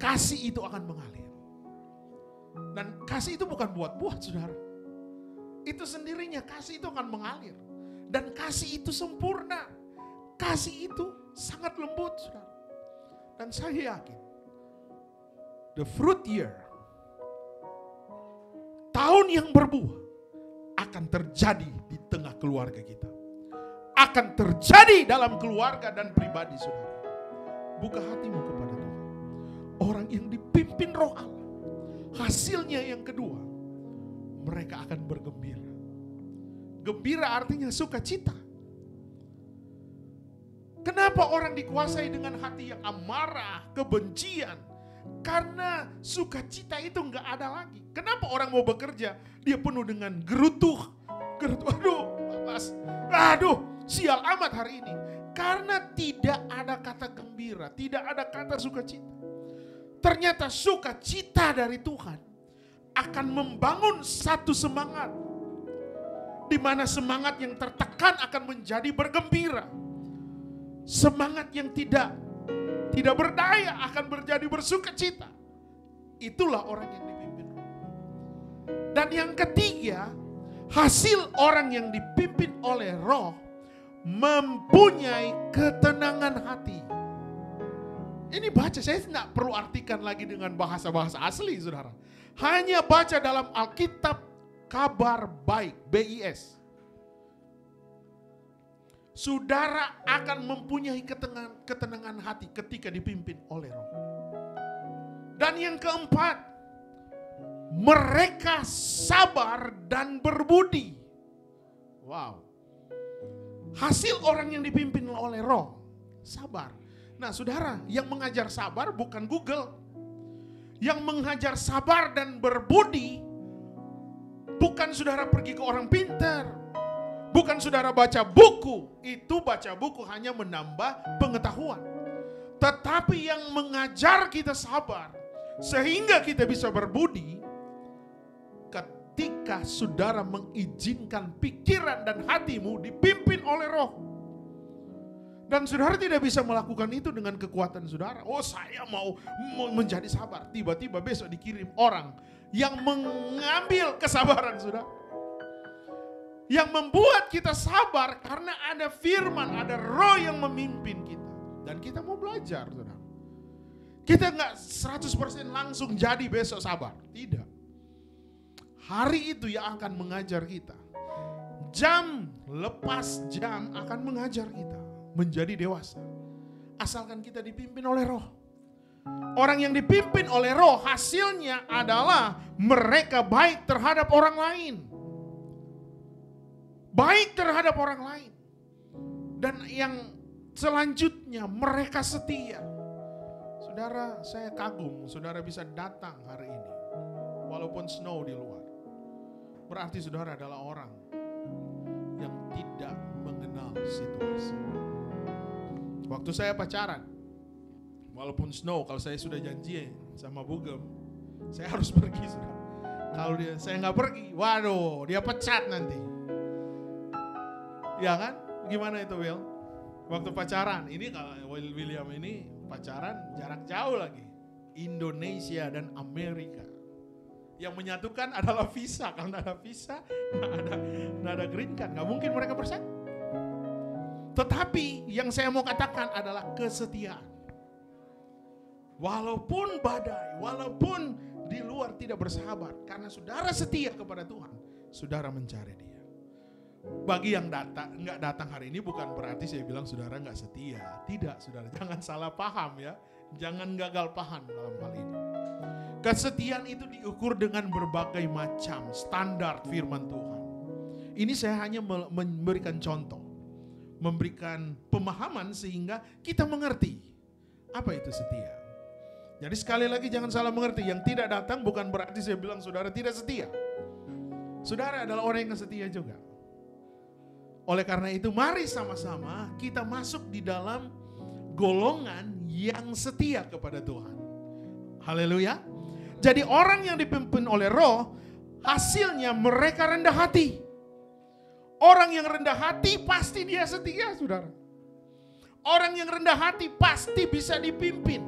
kasih itu akan mengalir. Dan kasih itu bukan buat-buat, saudara. Itu sendirinya kasih itu akan mengalir. Dan kasih itu sempurna. Kasih itu sangat lembut, saudara. Dan saya yakin, the fruit year, tahun yang berbuah, akan terjadi di tengah keluarga kita. Akan terjadi dalam keluarga dan pribadi, saudara. Buka hatimu kepada Tuhan. Orang yang dipimpin roh Allah, hasilnya yang kedua, mereka akan bergembira. Gembira artinya sukacita. Kenapa orang dikuasai dengan hati yang amarah, kebencian? Karena sukacita itu enggak ada lagi. Kenapa orang mau bekerja, dia penuh dengan gerutu. Aduh, sial amat hari ini. Karena tidak ada kata gembira, tidak ada kata sukacita. Ternyata sukacita dari Tuhan akan membangun satu semangat, di mana semangat yang tertekan akan menjadi bergembira. Semangat yang tidak berdaya akan menjadi bersukacita. Itulah orang yang dipimpin. Dan yang ketiga, hasil orang yang dipimpin oleh roh mempunyai ketenangan hati. Ini baca, saya tidak perlu artikan lagi dengan bahasa-bahasa asli, saudara. Hanya baca dalam Alkitab kabar baik, BIS. Saudara akan mempunyai ketenangan hati ketika dipimpin oleh roh. Dan yang keempat, mereka sabar dan berbudi. Wow. Hasil orang yang dipimpin oleh roh, sabar. Nah, saudara, yang mengajar sabar bukan Google. Yang mengajar sabar dan berbudi bukan saudara pergi ke orang pintar. Bukan saudara baca buku. Itu baca buku hanya menambah pengetahuan. Tetapi yang mengajar kita sabar sehingga kita bisa berbudi, ketika saudara mengizinkan pikiran dan hatimu dipimpin oleh roh. Dan saudara tidak bisa melakukan itu dengan kekuatan saudara. Oh, saya mau menjadi sabar. Tiba-tiba besok dikirim orang yang mengambil kesabaran saudara. Yang membuat kita sabar karena ada firman, ada roh yang memimpin kita. Dan kita mau belajar, saudara. Kita nggak 100% langsung jadi besok sabar. Tidak. Hari itu yang akan mengajar kita. Jam lepas jam akan mengajar kita menjadi dewasa. Asalkan kita dipimpin oleh roh. Orang yang dipimpin oleh roh hasilnya adalah mereka baik terhadap orang lain. Baik terhadap orang lain. Dan yang selanjutnya mereka setia. Saudara, saya kagum saudara bisa datang hari ini. Walaupun snow di luar. Berarti saudara adalah orang yang tidak mengenal situasi. Waktu saya pacaran, walaupun snow, kalau saya sudah janji sama Bugem, saya harus pergi saudara. Kalau saya nggak pergi, waduh dia pecat nanti. Ya kan? Gimana itu Will? Waktu pacaran, ini kalau William ini pacaran jarak jauh lagi. Indonesia dan Amerika. Yang menyatukan adalah visa. Kalau nggak ada visa, nggak ada green card. Nggak mungkin mereka bersatu. Tetapi yang saya mau katakan adalah kesetiaan. Walaupun badai, walaupun di luar tidak bersahabat. Karena saudara setia kepada Tuhan, saudara mencari dia. Bagi yang nggak datang hari ini bukan berarti saya bilang saudara nggak setia. Tidak, saudara, jangan salah paham ya. Jangan gagal paham dalam hal ini. Kesetiaan itu diukur dengan berbagai macam standar firman Tuhan. Ini saya hanya memberikan contoh, memberikan pemahaman sehingga kita mengerti Apa itu setia? Jadi sekali lagi jangan salah mengerti, yang tidak datang bukan berarti saya bilang saudara tidak setia. Saudara adalah orang yang setia juga. Oleh karena itu mari sama-sama kita masuk di dalam golongan yang setia kepada Tuhan. Haleluya. Jadi orang yang dipimpin oleh Roh, hasilnya mereka rendah hati. Orang yang rendah hati pasti dia setia, saudara. Orang yang rendah hati pasti bisa dipimpin.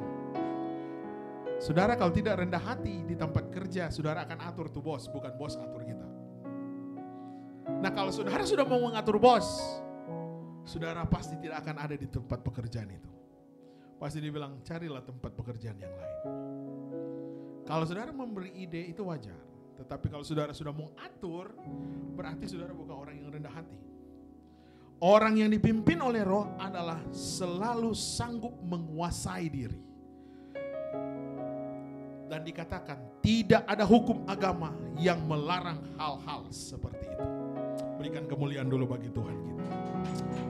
Saudara kalau tidak rendah hati di tempat kerja, saudara akan atur tuh bos, bukan bos atur kita. Nah kalau saudara sudah mau mengatur bos, saudara pasti tidak akan ada di tempat pekerjaan itu. Pasti dibilang carilah tempat pekerjaan yang lain. Kalau saudara memberi ide itu wajar. Tetapi kalau saudara sudah mau atur, berarti saudara bukan orang yang rendah hati. Orang yang dipimpin oleh Roh adalah selalu sanggup menguasai diri. Dan dikatakan tidak ada hukum agama yang melarang hal-hal seperti itu. Berikan kemuliaan dulu bagi Tuhan kita.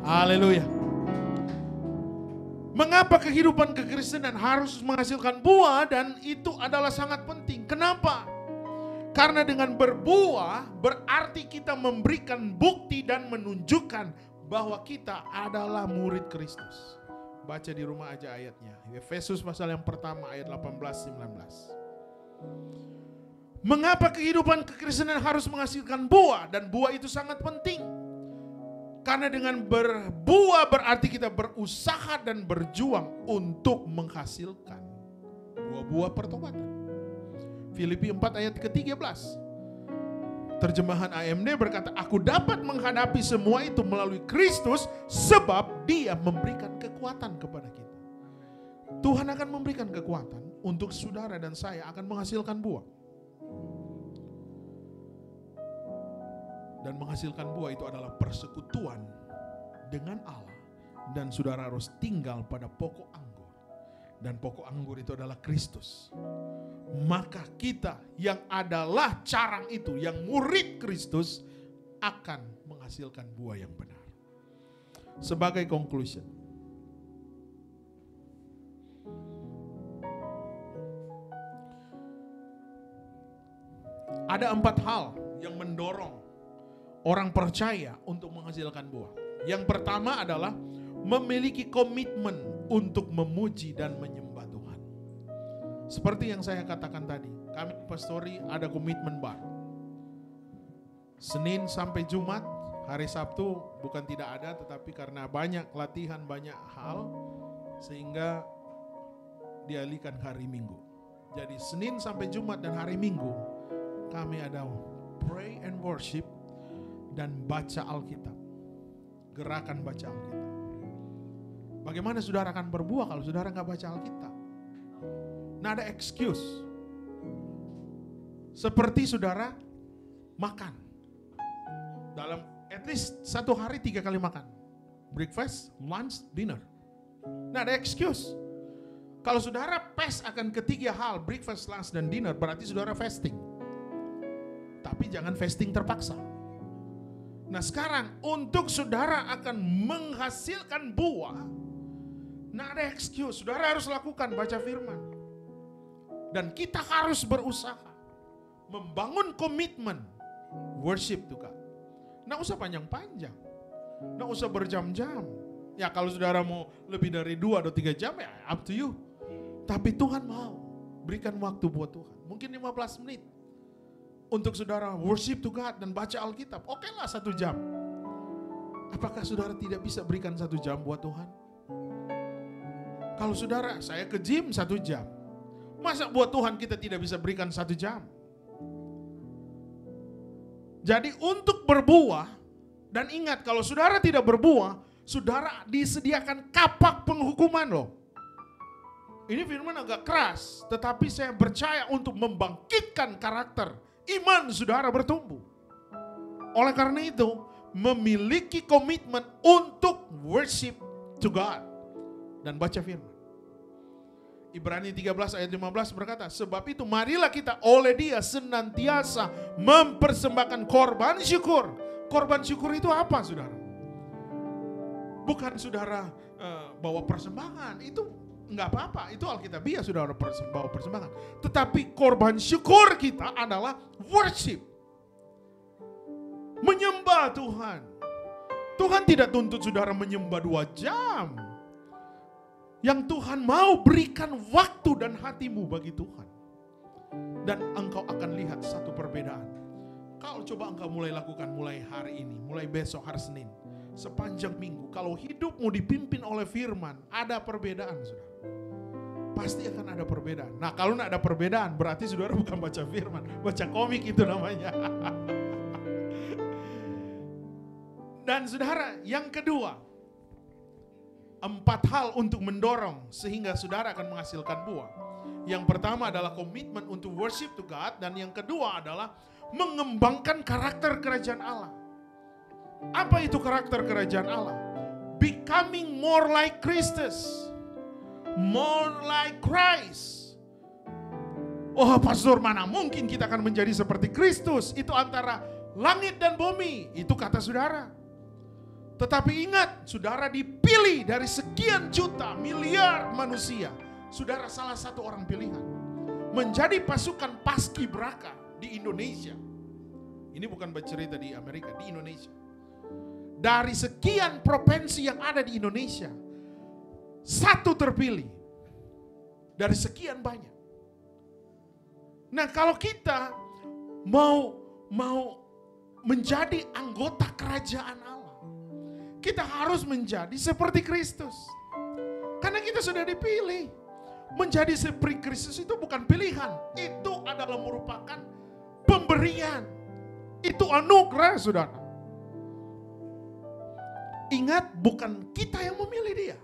Haleluya. Mengapa kehidupan kekristenan harus menghasilkan buah, dan itu adalah sangat penting. Kenapa? Karena dengan berbuah berarti kita memberikan bukti dan menunjukkan bahwa kita adalah murid Kristus. Baca di rumah aja ayatnya. Efesus pasal yang pertama ayat 18-19. Mengapa kehidupan kekristenan harus menghasilkan buah? Dan buah itu sangat penting. Karena dengan berbuah berarti kita berusaha dan berjuang untuk menghasilkan buah-buah pertobatan. Filipi 4 ayat ke-13. Terjemahan AMD berkata, aku dapat menghadapi semua itu melalui Kristus sebab Dia memberikan kekuatan kepada kita. Tuhan akan memberikan kekuatan untuk saudara dan saya akan menghasilkan buah. Dan menghasilkan buah itu adalah persekutuan dengan Allah. Dan saudara harus tinggal pada pokok anggur. Dan pokok anggur itu adalah Kristus. Maka kita yang adalah carang itu, yang murid Kristus, akan menghasilkan buah yang benar. Sebagai conclusion, ada 4 hal yang mendorong orang percaya untuk menghasilkan buah. Yang pertama adalah memiliki komitmen untuk memuji dan menyembah Tuhan. Seperti yang saya katakan tadi, kami pastori ada komitmen baru. Senin sampai Jumat, hari Sabtu bukan tidak ada, tetapi karena banyak latihan, banyak hal, sehingga dialihkan hari Minggu. Jadi Senin sampai Jumat dan hari Minggu, kami ada pray and worship dan baca Alkitab. Gerakan baca Alkitab. Bagaimana saudara akan berbuah kalau saudara nggak baca Alkitab? Nah ada excuse. Seperti saudara makan. Dalam at least 1 hari 3 kali makan. Breakfast, lunch, dinner. Nah ada excuse. Kalau saudara fast akan ketiga hal, breakfast, lunch, dan dinner, berarti saudara fasting. Tapi jangan fasting terpaksa. Nah sekarang untuk saudara akan menghasilkan buah, nah ada excuse. Saudara harus lakukan baca firman. Dan kita harus berusaha membangun komitmen worship to God. Nggak usah panjang-panjang. Nggak usah berjam-jam. Ya kalau saudara mau lebih dari 2 atau 3 jam ya up to you. Tapi Tuhan mau berikan waktu buat Tuhan. Mungkin 15 menit. Untuk saudara worship to God dan baca Alkitab. Oke lah 1 jam. Apakah saudara tidak bisa berikan 1 jam buat Tuhan? Kalau saudara, saya ke gym 1 jam. Masa buat Tuhan kita tidak bisa berikan 1 jam? Jadi untuk berbuah, dan ingat kalau saudara tidak berbuah, saudara disediakan kapak penghukuman loh. Ini firman agak keras, tetapi saya percaya untuk membangkitkan karakter, iman saudara bertumbuh. Oleh karena itu, memiliki komitmen untuk worship to God dan baca firman. Ibrani 13 ayat 15 berkata, sebab itu marilah kita oleh Dia senantiasa mempersembahkan korban syukur. Korban syukur itu apa saudara? Bukan saudara bawa persembahan, itu Enggak apa-apa, itu alkitabiah saudara bawa persembahan. Tetapi korban syukur kita adalah worship. Menyembah Tuhan. Tuhan tidak tuntut saudara menyembah 2 jam. Yang Tuhan mau berikan waktu dan hatimu bagi Tuhan. Dan engkau akan lihat satu perbedaan. Kalau coba engkau mulai lakukan mulai hari ini, mulai besok hari Senin. Sepanjang minggu, kalau hidupmu dipimpin oleh firman, ada perbedaan saudara. Pasti akan ada perbedaan. Nah kalau tidak ada perbedaan, berarti saudara bukan baca firman, baca komik itu namanya. Dan saudara, yang kedua, 4 hal untuk mendorong sehingga saudara akan menghasilkan buah. Yang pertama adalah komitmen untuk worship to God, dan yang kedua adalah mengembangkan karakter kerajaan Allah. Apa itu karakter kerajaan Allah? Becoming more like Christus. More like Christ. Oh pastor, mana mungkin kita akan menjadi seperti Kristus? Itu antara langit dan bumi. Itu kata saudara. Tetapi ingat, saudara dipilih dari sekian juta miliar manusia. Saudara salah satu orang pilihan. Menjadi pasukan Paskibraka di Indonesia. Ini bukan bercerita di Amerika, di Indonesia. Dari sekian provinsi yang ada di Indonesia, 1 terpilih. Dari sekian banyak. Nah kalau kita mau menjadi anggota kerajaan Allah, kita harus menjadi seperti Kristus. Karena kita sudah dipilih. Menjadi seperti Kristus itu bukan pilihan. Itu adalah merupakan pemberian. Itu anugerah saudara. Ingat, bukan kita yang memilih dia.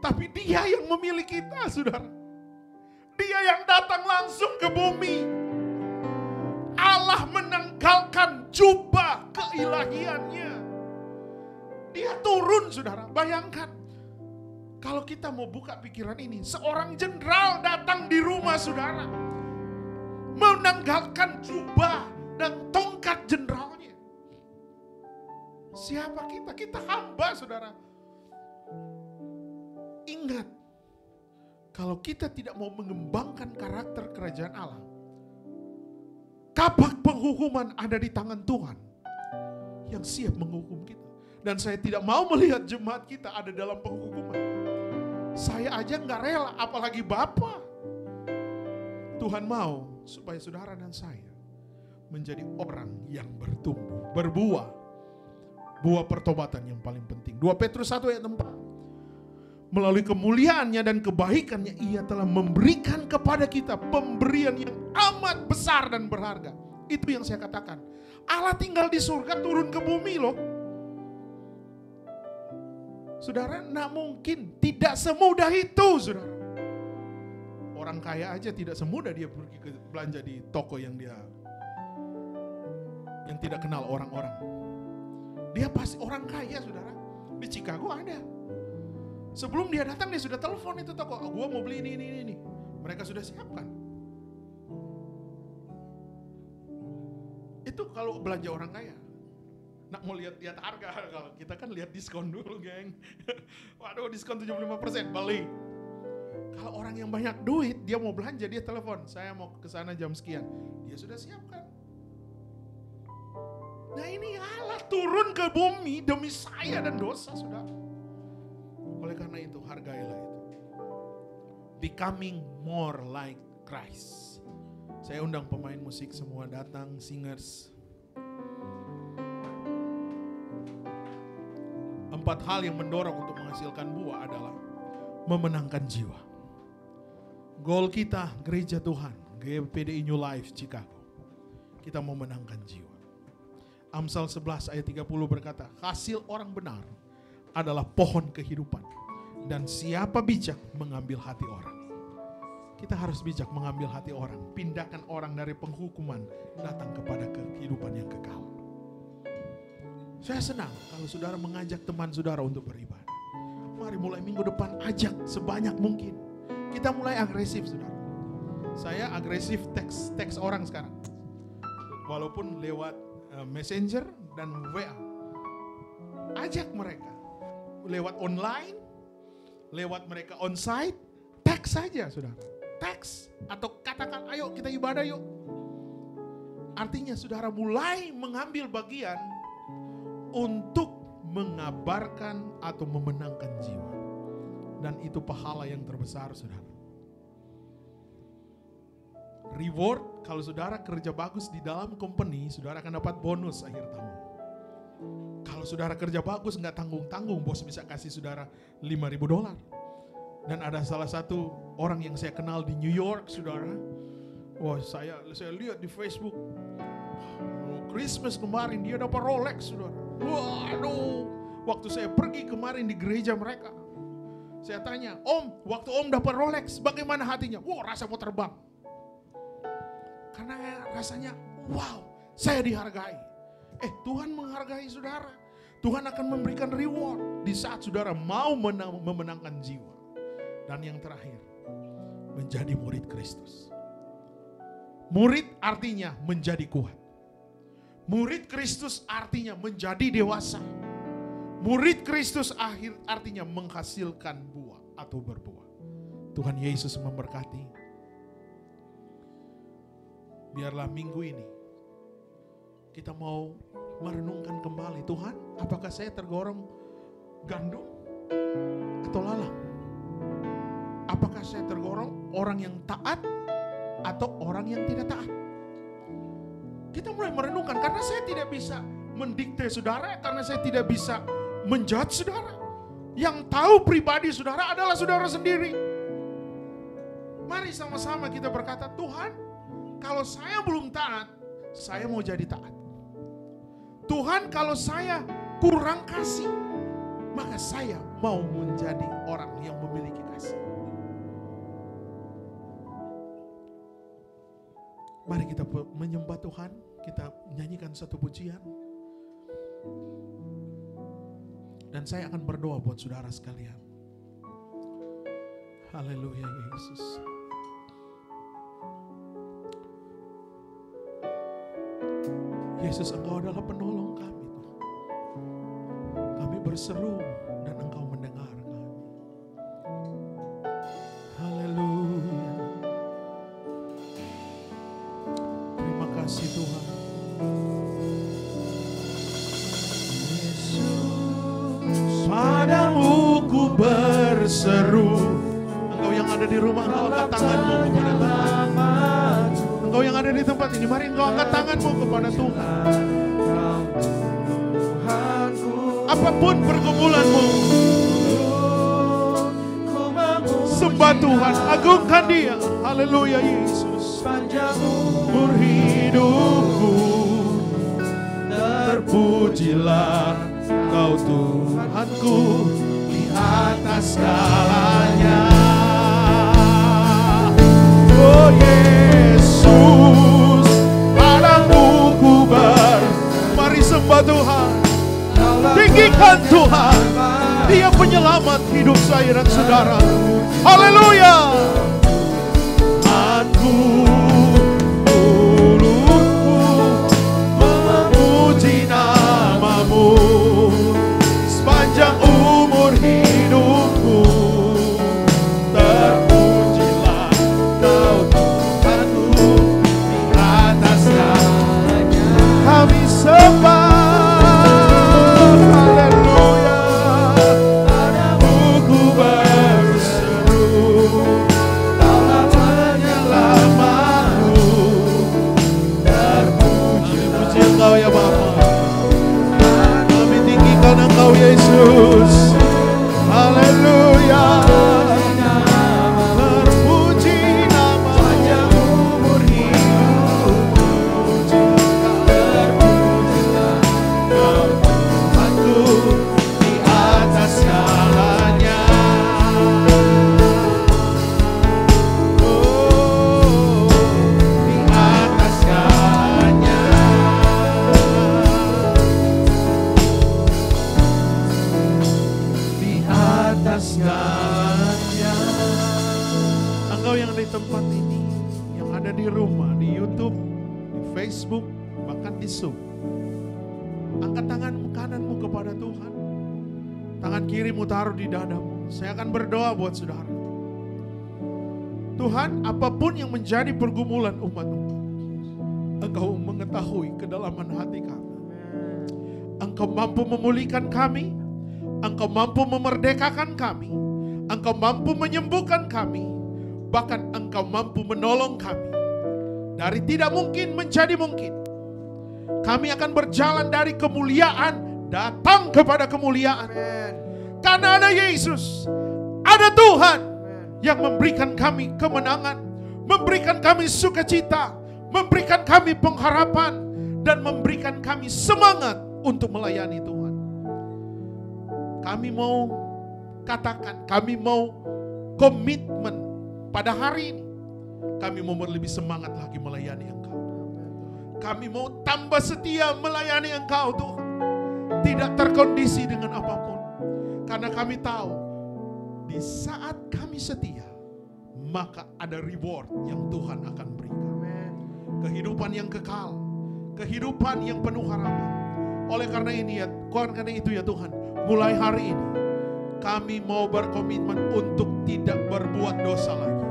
Tapi dia yang memilih kita saudara. Dia yang datang langsung ke bumi. Allah menanggalkan jubah keilahiannya. Dia turun saudara, bayangkan. Kalau kita mau buka pikiran ini, seorang jenderal datang di rumah saudara. Menanggalkan jubah dan tongkat jenderalnya. Siapa kita? Kita hamba saudara. Ingat, kalau kita tidak mau mengembangkan karakter kerajaan Allah, kapak penghukuman ada di tangan Tuhan yang siap menghukum kita. Dan saya tidak mau melihat jemaat kita ada dalam penghukuman. Saya aja nggak rela, apalagi Bapa. Tuhan mau supaya saudara dan saya menjadi orang yang bertumbuh, berbuah. Buah pertobatan yang paling penting. 2 Petrus 1 ayat 4. Melalui kemuliaannya dan kebaikannya, ia telah memberikan kepada kita pemberian yang amat besar dan berharga. Itu yang saya katakan. Allah tinggal di surga, turun ke bumi loh. Saudara, nak mungkin, tidak semudah itu saudara. Orang kaya aja tidak semudah dia pergi ke belanja di toko yang tidak kenal orang-orang. Dia pasti orang kaya saudara. Di Chicago ada. Sebelum dia datang dia sudah telepon itu toko. Gua mau beli ini. Mereka sudah siapkan. Itu kalau belanja orang kaya. Nak mau lihat harga, kalau kita kan lihat diskon dulu geng. Waduh diskon 75%, beli. Kalau orang yang banyak duit, dia mau belanja, dia telepon. Saya mau ke sana jam sekian. Dia sudah siapkan. Nah ini Allah turun ke bumi demi saya dan dosa saudara. Oleh karena itu hargailah itu. Becoming more like Christ. Saya undang pemain musik semua datang, singers. 4 hal yang mendorong untuk menghasilkan buah adalah memenangkan jiwa. Goal kita gereja Tuhan, GPDI New Life Chicago. Kita mau menangkan jiwa. Amsal 11 ayat 30 berkata, hasil orang benar adalah pohon kehidupan. Dan siapa bijak mengambil hati orang. Kita harus bijak mengambil hati orang. Pindahkan orang dari penghukuman datang kepada kehidupan yang kekal. Saya senang kalau saudara mengajak teman saudara untuk beribadah. Mari mulai minggu depan ajak sebanyak mungkin. Kita mulai agresif saudara. Saya agresif teks orang sekarang. Walaupun lewat messenger dan WA. Ajak mereka. Lewat online lewat mereka onsite, teks saja saudara. Teks atau katakan ayo kita ibadah yuk. Artinya saudara mulai mengambil bagian untuk mengabarkan atau memenangkan jiwa. Dan itu pahala yang terbesar saudara. Reward kalau saudara kerja bagus di dalam company, saudara akan dapat bonus akhir tahun. Kalau saudara kerja bagus nggak tanggung-tanggung, bos bisa kasih saudara $5,000. Dan ada salah satu orang yang saya kenal di New York, saudara. Wah, saya lihat di Facebook, Christmas kemarin dia dapat Rolex, saudara. Waduh, waktu saya pergi kemarin di gereja mereka, saya tanya, Om, waktu Om dapat Rolex, bagaimana hatinya? Wah, rasa mau terbang. Karena rasanya, wow, saya dihargai. Tuhan menghargai saudara. Tuhan akan memberikan reward di saat saudara mau memenangkan jiwa. Dan yang terakhir, menjadi murid Kristus. Murid artinya menjadi kuat. Murid Kristus artinya menjadi dewasa. Murid Kristus artinya menghasilkan buah atau berbuah. Tuhan Yesus memberkati. Biarlah minggu ini kita mau merenungkan kembali, Tuhan, apakah saya tergolong gandum atau lalang? Apakah saya tergolong orang yang taat atau orang yang tidak taat? Kita mulai merenungkan, karena saya tidak bisa mendikte saudara, karena saya tidak bisa menjudge saudara. Yang tahu pribadi saudara adalah saudara sendiri. Mari sama-sama kita berkata, Tuhan, kalau saya belum taat, saya mau jadi taat. Tuhan, kalau saya kurang kasih, maka saya mau menjadi orang yang memiliki kasih. Mari kita menyembah Tuhan, kita nyanyikan satu pujian. Dan saya akan berdoa buat saudara sekalian. Haleluya Yesus. Yesus, Engkau adalah penolong kami, Tuhan. Kami berseru dan Engkau mendengar kami. Haleluya. Terima kasih Tuhan. Yesus, padamu ku berseru. Engkau yang ada di rumah, Engkau angkat tanganmu kepada Tuhan. Engkau yang ada di tempat ini, mari Engkau angkat tanganmu kepada Tuhan. Apapun pergumulanmu, sembah Tuhan, agungkan Dia. Haleluya Yesus. Umur hidupku, terpujilah Engkau Tuhanku di atas segalanya. Oh Yesus, padamu ku mari sembah Tuhan, tinggikan Tuhan, Dia penyelamat hidup saya dan saudara. Haleluya. Aku mulutku memuji namamu sepanjang umur hidupku. Terpujilah Kau Tuhanku di atas segalanya. Kami sembah. Engkau Yesus, haleluya, terpuji nama sepanjang umur hidupku. Terpujilah Kau Tuhanku di atas segalanya. Oh, di atas segalanya. Segalanya. Engkau yang di tempat ini, yang ada di rumah, di YouTube, di Facebook, bahkan di Zoom, angkat tangan kananmu kepada Tuhan, tangan kirimu taruh di dadamu. Saya akan berdoa buat saudara. Tuhan, apapun yang menjadi pergumulan umat-Mu, Engkau mengetahui kedalaman hati kami. Engkau mampu memulihkan kami, Engkau mampu memerdekakan kami, Engkau mampu menyembuhkan kami, bahkan Engkau mampu menolong kami. Dari tidak mungkin menjadi mungkin. Kami akan berjalan dari kemuliaan datang kepada kemuliaan. Karena ada Yesus, ada Tuhan yang memberikan kami kemenangan, memberikan kami sukacita, memberikan kami pengharapan, dan memberikan kami semangat untuk melayani Tuhan. Kami mau katakan, kami mau komitmen pada hari ini. Kami mau lebih semangat lagi melayani Engkau. Kami mau tambah setia melayani Engkau Tuhan. Tidak terkondisi dengan apapun. Karena kami tahu, di saat kami setia, maka ada reward yang Tuhan akan berikan. Kehidupan yang kekal, kehidupan yang penuh harapan. Oleh karena itu ya Tuhan, mulai hari ini kami mau berkomitmen untuk tidak berbuat dosa lagi,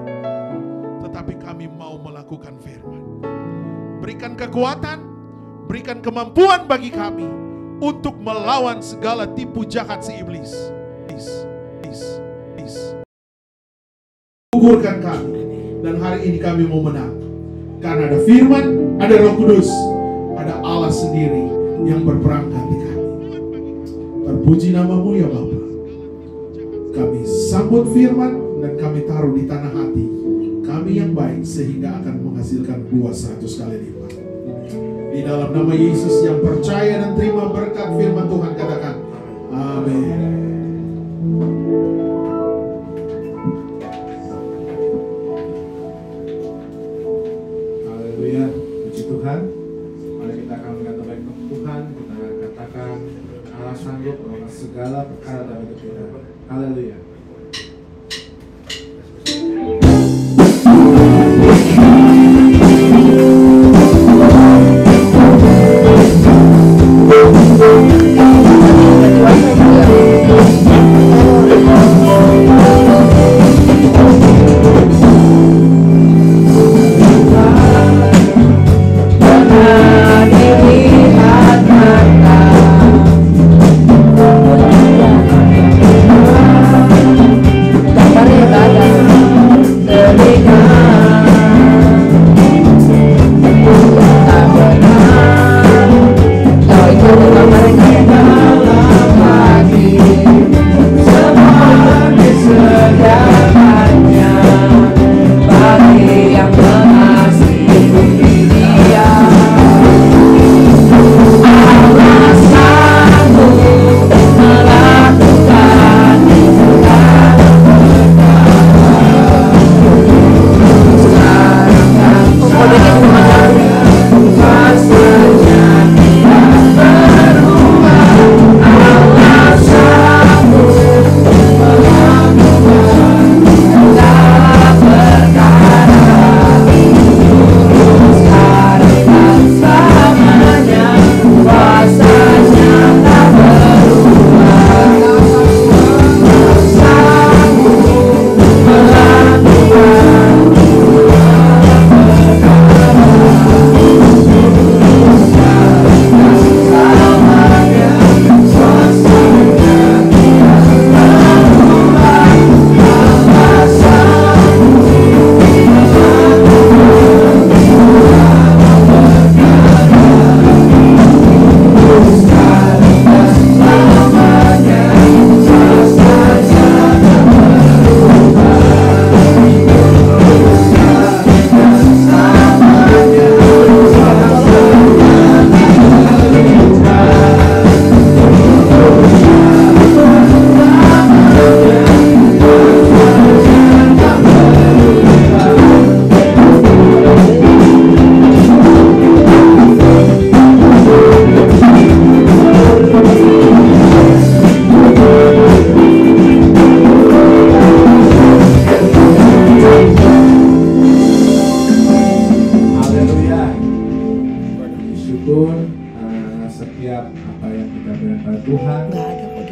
tetapi kami mau melakukan firman. Berikan kekuatan, berikan kemampuan bagi kami untuk melawan segala tipu jahat si iblis. Gugurkan kami, dan hari ini kami mau menang. Karena ada firman, ada Roh Kudus, ada Allah sendiri yang berperang ganti kami. Terpuji nama-Mu ya Bapa. Kami sambut firman dan kami taruh di tanah hati kami yang baik, sehingga akan menghasilkan buah 100 kali lipat. Di dalam nama Yesus yang percaya dan terima berkat firman Tuhan, katakan amin. Haleluya, puji Tuhan. Mari kita akan mengatakan baik Tuhan. Kita akan katakan Allah sanggup melakukan segala perkara dalam hidup kita. Haleluya. Dilihat mata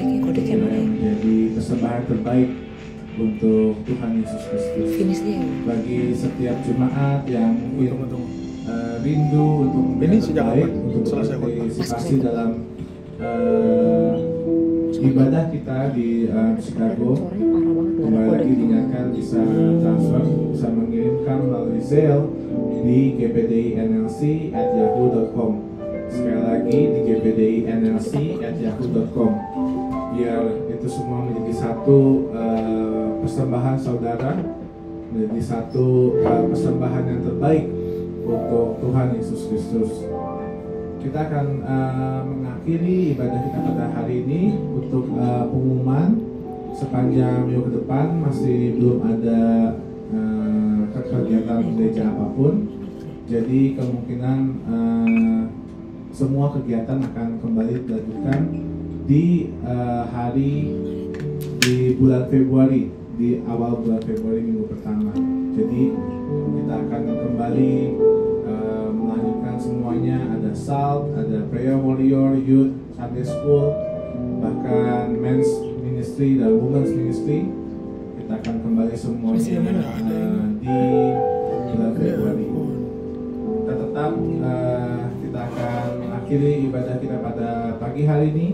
menjadi persembahan terbaik untuk Tuhan Yesus Kristus. Bagi setiap jemaat yang mungkin rindu untuk menjadi terbaik, untuk berpartisipasi dalam ibadah kita di Chicago, kembali lagi diingatkan bisa transfer, bisa mengirimkan melalui Zelle di gpdinlc@yahoo.com. Sekali lagi di gpdinlc@yahoo.com. Biar itu semua menjadi satu persembahan saudara, menjadi satu persembahan yang terbaik untuk Tuhan Yesus Kristus. Kita akan mengakhiri ibadah kita pada hari ini. Untuk pengumuman sepanjang minggu ke depan masih belum ada kegiatan gereja apapun. Jadi kemungkinan semua kegiatan akan kembali dilanjutkan di bulan Februari, di awal bulan Februari minggu pertama. Jadi kita akan kembali melanjutkan semuanya. Ada SALT, ada Prayer Warrior, Youth, Sunday School, bahkan Men's Ministry dan Women's Ministry. Kita akan kembali semuanya di bulan Februari. Kita tetap kita akan mengakhiri ibadah kita pada pagi hari ini.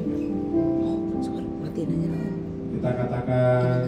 Kita katakan